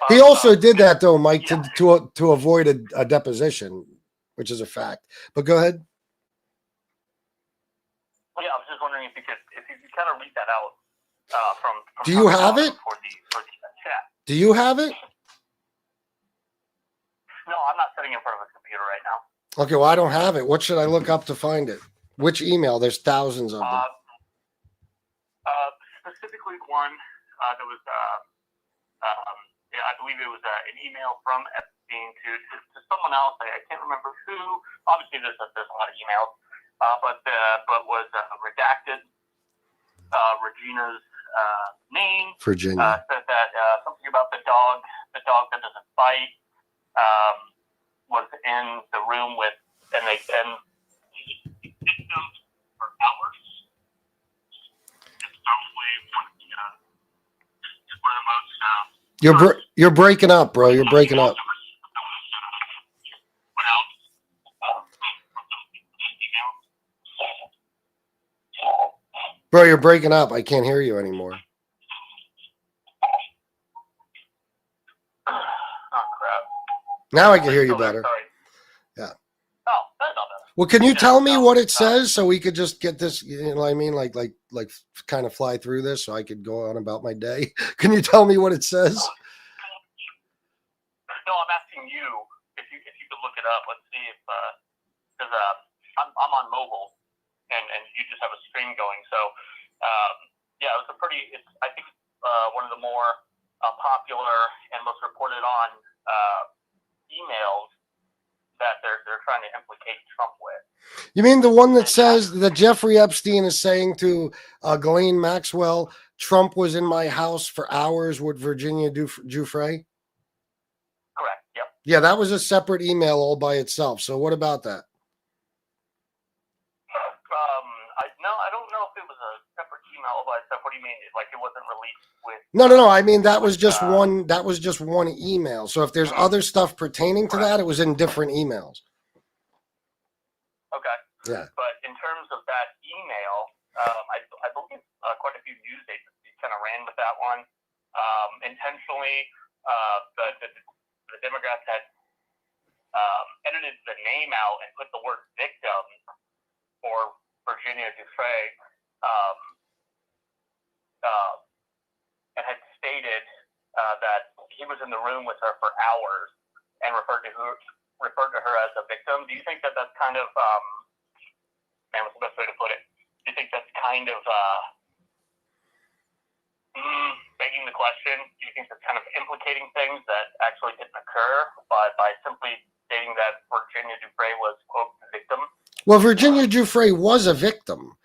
Speaker 1: He also did that, though, Mike, to avoid a deposition, which is a fact. But go ahead.
Speaker 7: Well, yeah, I was just wondering if you could kind of read that out from
Speaker 1: Do you have it?
Speaker 7: For the chat.
Speaker 1: Do you have it?
Speaker 7: No, I'm not sitting in front of a computer right now.
Speaker 1: Okay, well, I don't have it. What should I look up to find it? Which email? There's thousands of them.
Speaker 7: Specifically one that was, I believe it was an email from Epstein to someone else. I can't remember who. Obviously, there's a lot of emails, but was redacted. Regina's name.
Speaker 1: Virginia.
Speaker 7: Said that something about the dog that doesn't bite. Was in the room with, and they victims for hours. It's probably one of the most
Speaker 1: You're breaking up, bro. You're breaking up. Bro, you're breaking up. I can't hear you anymore.
Speaker 7: Oh crap!
Speaker 1: Now I can hear you better.
Speaker 7: Sorry.
Speaker 1: Yeah.
Speaker 7: Oh, that's not bad.
Speaker 1: Well, can you tell me what it says so we could just get this? You know what I mean? Like, kind of fly through this so I could go on about my day. Can you tell me what it says?
Speaker 7: No, I'm asking you if you could look it up. Let's see if because I'm on mobile and you just have a stream going. So yeah, it was it's I think one of the more popular and most reported on emails that they're trying to implicate Trump with.
Speaker 1: You mean the one that says that Jeffrey Epstein is saying to Ghislaine Maxwell, Trump was in my house for hours with Virginia Giuffre?
Speaker 7: Correct. Yep.
Speaker 1: Yeah, that was a separate email all by itself. So what about that?
Speaker 7: I don't know if it was a separate email all by itself. What do you mean? Like it wasn't released with?
Speaker 1: No. I mean that was just one. That was just one email. So if there's other stuff pertaining to that, it was in different emails.
Speaker 7: Okay.
Speaker 1: Yeah.
Speaker 7: But in terms of that email, I believe quite a few news agencies kind of ran with that one intentionally. The Democrats had edited the name out and put the word victim for Virginia Giuffre, and had stated that he was in the room with her for hours and referred to her as a victim. Do you think that that's kind of man, what's the best way to put it? Do you think that's kind of begging the question? Do you think that's kind of implicating things that actually didn't occur by simply stating that Virginia Giuffre was, quote, the victim?
Speaker 1: Well, Virginia Giuffre was a victim.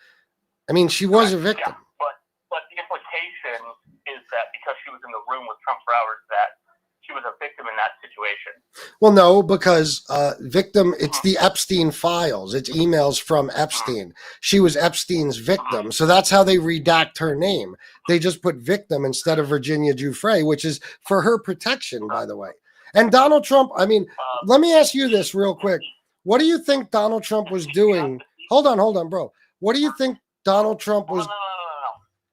Speaker 1: I mean, she was a victim.
Speaker 7: Yeah, but the implication is that because she was in the room with Trump for hours, that she was a victim in that situation.
Speaker 1: Well, no, because victim, it's the Epstein files. It's emails from Epstein. She was Epstein's victim. So that's how they redact her name. They just put victim instead of Virginia Giuffre, which is for her protection, by the way. And Donald Trump, I mean, let me ask you this real quick. What do you think Donald Trump was doing? Hold on, bro. What do you think Donald Trump was?
Speaker 7: No.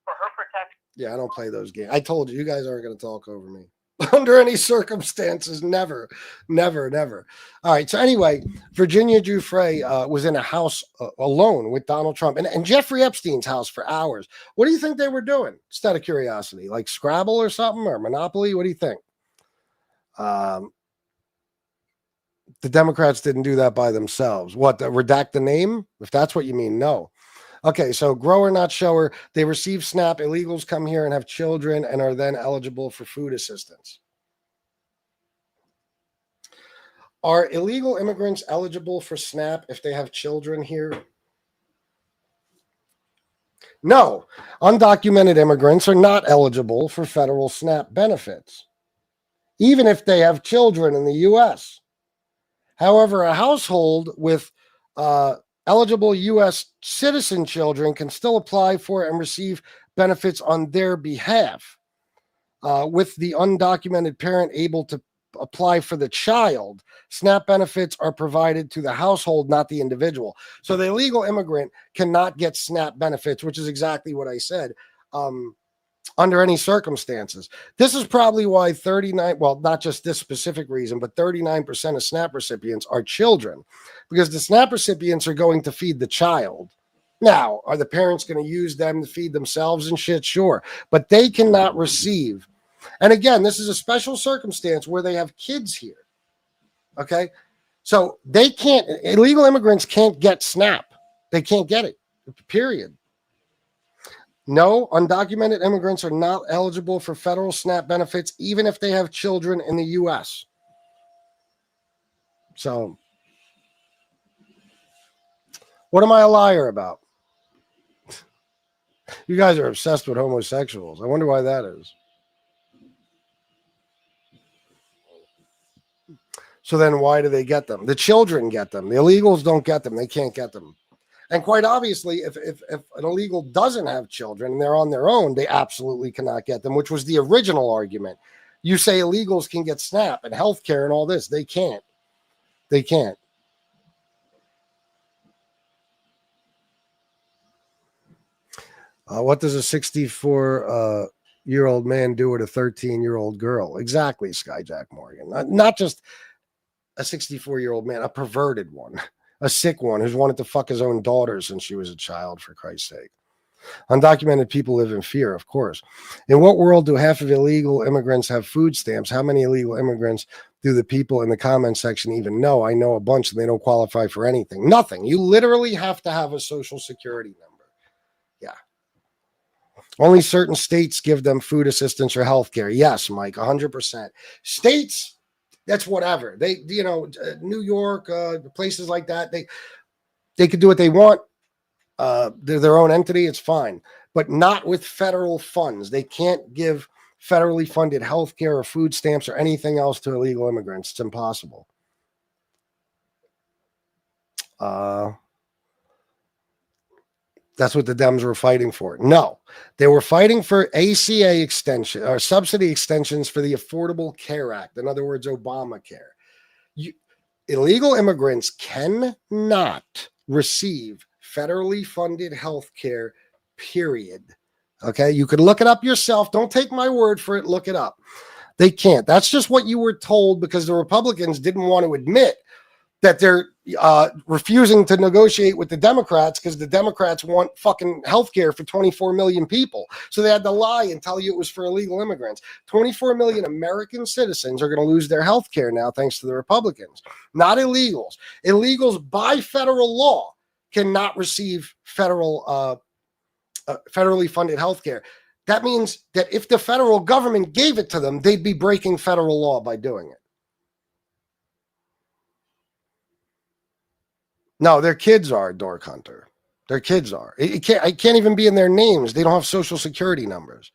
Speaker 7: For her protection.
Speaker 1: Yeah, I don't play those games. I told you, you guys aren't going to talk over me. Under any circumstances, never. All right. So anyway, Virginia Giuffre was in a house alone with Donald Trump and Jeffrey Epstein's house for hours. What do you think they were doing? Just out of curiosity, like Scrabble or something or Monopoly? What do you think? The Democrats didn't do that by themselves. What, redact the name? If that's what you mean, no. Okay, so grower, not shower. They receive SNAP. Illegals come here and have children and are then eligible for food assistance. Are illegal immigrants eligible for SNAP if they have children here? No, undocumented immigrants are not eligible for federal SNAP benefits, even if they have children in the U.S. However, a household with eligible U.S. citizen children can still apply for and receive benefits on their behalf, with the undocumented parent able to apply for the child. SNAP benefits are provided to the household, not the individual. So the illegal immigrant cannot get SNAP benefits, which is exactly what I said, under any circumstances. This is probably why not just this specific reason, but 39% of SNAP recipients are children, because the SNAP recipients are going to feed the child. Now, are the parents going to use them to feed themselves and shit? Sure, but they cannot receive. And again, this is a special circumstance where they have kids here. Okay. So illegal immigrants can't get SNAP. They can't get it, period. No, undocumented immigrants are not eligible for federal SNAP benefits, even if they have children in the U.S. So, what am I a liar about? You guys are obsessed with homosexuals. I wonder why that is. So then why do they get them? The children get them. The illegals don't get them. They can't get them. And quite obviously, if an illegal doesn't have children and they're on their own, they absolutely cannot get them, which was the original argument. You say illegals can get SNAP and healthcare and all this. They can't. They can't. What does a 64-year-old man do with a 13-year-old girl? Exactly, Skyjack Morgan. Not just a 64-year-old man, a perverted one, a sick one who's wanted to fuck his own daughter since she was a child, for Christ's sake. Undocumented people live in fear, of course. In what world do half of illegal immigrants have food stamps? How many illegal immigrants do the people in the comment section even know? I know a bunch and they don't qualify for anything. Nothing. You literally have to have a social security number. Yeah. Only certain states give them food assistance or health care. Yes, Mike, 100%. States, that's whatever. They, New York, places like that, they could do what they want. They're their own entity. It's fine, but not with federal funds. They can't give federally funded health care or food stamps or anything else to illegal immigrants. It's impossible. That's what the Dems were fighting for. No, they were fighting for ACA extension or subsidy extensions for the Affordable Care Act. In other words, Obamacare. Illegal immigrants cannot receive federally funded health care, period. Okay, you can look it up yourself. Don't take my word for it. Look it up. They can't. That's just what you were told because the Republicans didn't want to admit that they're refusing to negotiate with the Democrats because the Democrats want fucking healthcare for 24 million people. So they had to lie and tell you it was for illegal immigrants. 24 million American citizens are going to lose their healthcare now thanks to the Republicans, not illegals. Illegals by federal law cannot receive federally funded healthcare. That means that if the federal government gave it to them, they'd be breaking federal law by doing it. No, their kids are, Dork Hunter. Their kids are. It can't even be in their names. They don't have social security numbers.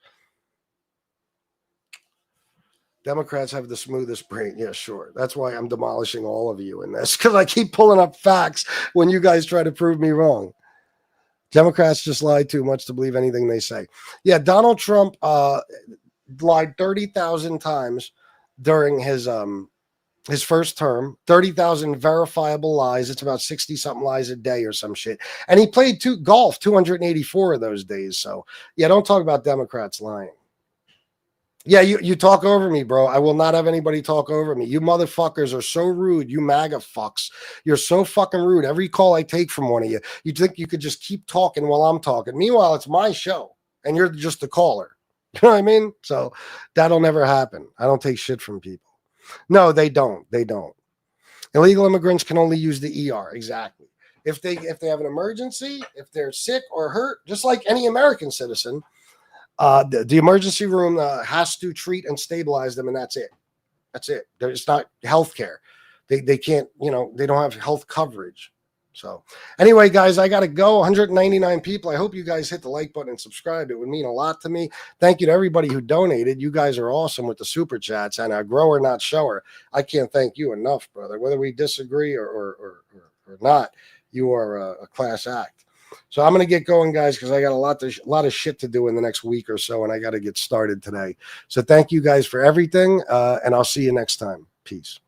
Speaker 1: Democrats have the smoothest brain. Yeah, sure. That's why I'm demolishing all of you in this, because I keep pulling up facts when you guys try to prove me wrong. Democrats just lie too much to believe anything they say. Yeah, Donald Trump lied 30,000 times during his first term, 30,000 verifiable lies. It's about 60-something lies a day or some shit. And he played golf 284 of those days. So, yeah, don't talk about Democrats lying. Yeah, you talk over me, bro. I will not have anybody talk over me. You motherfuckers are so rude. You MAGA fucks. You're so fucking rude. Every call I take from one of you, you think you could just keep talking while I'm talking. Meanwhile, it's my show, and you're just the caller. You know what I mean? So that'll never happen. I don't take shit from people. No, they don't. They don't. Illegal immigrants can only use the ER. Exactly. If they have an emergency, if they're sick or hurt, just like any American citizen, the emergency room has to treat and stabilize them, and that's it. That's it. It's not health care. They can't, they don't have health coverage. So anyway, guys, I got to go. 199 people. I hope you guys hit the like button and subscribe. It would mean a lot to me. Thank you to everybody who donated. You guys are awesome with the super chats, and grower, not shower. I can't thank you enough, brother. Whether we disagree or not, you are a class act. So I'm going to get going, guys, because I got a lot of shit to do in the next week or so, and I got to get started today. So thank you guys for everything, and I'll see you next time. Peace.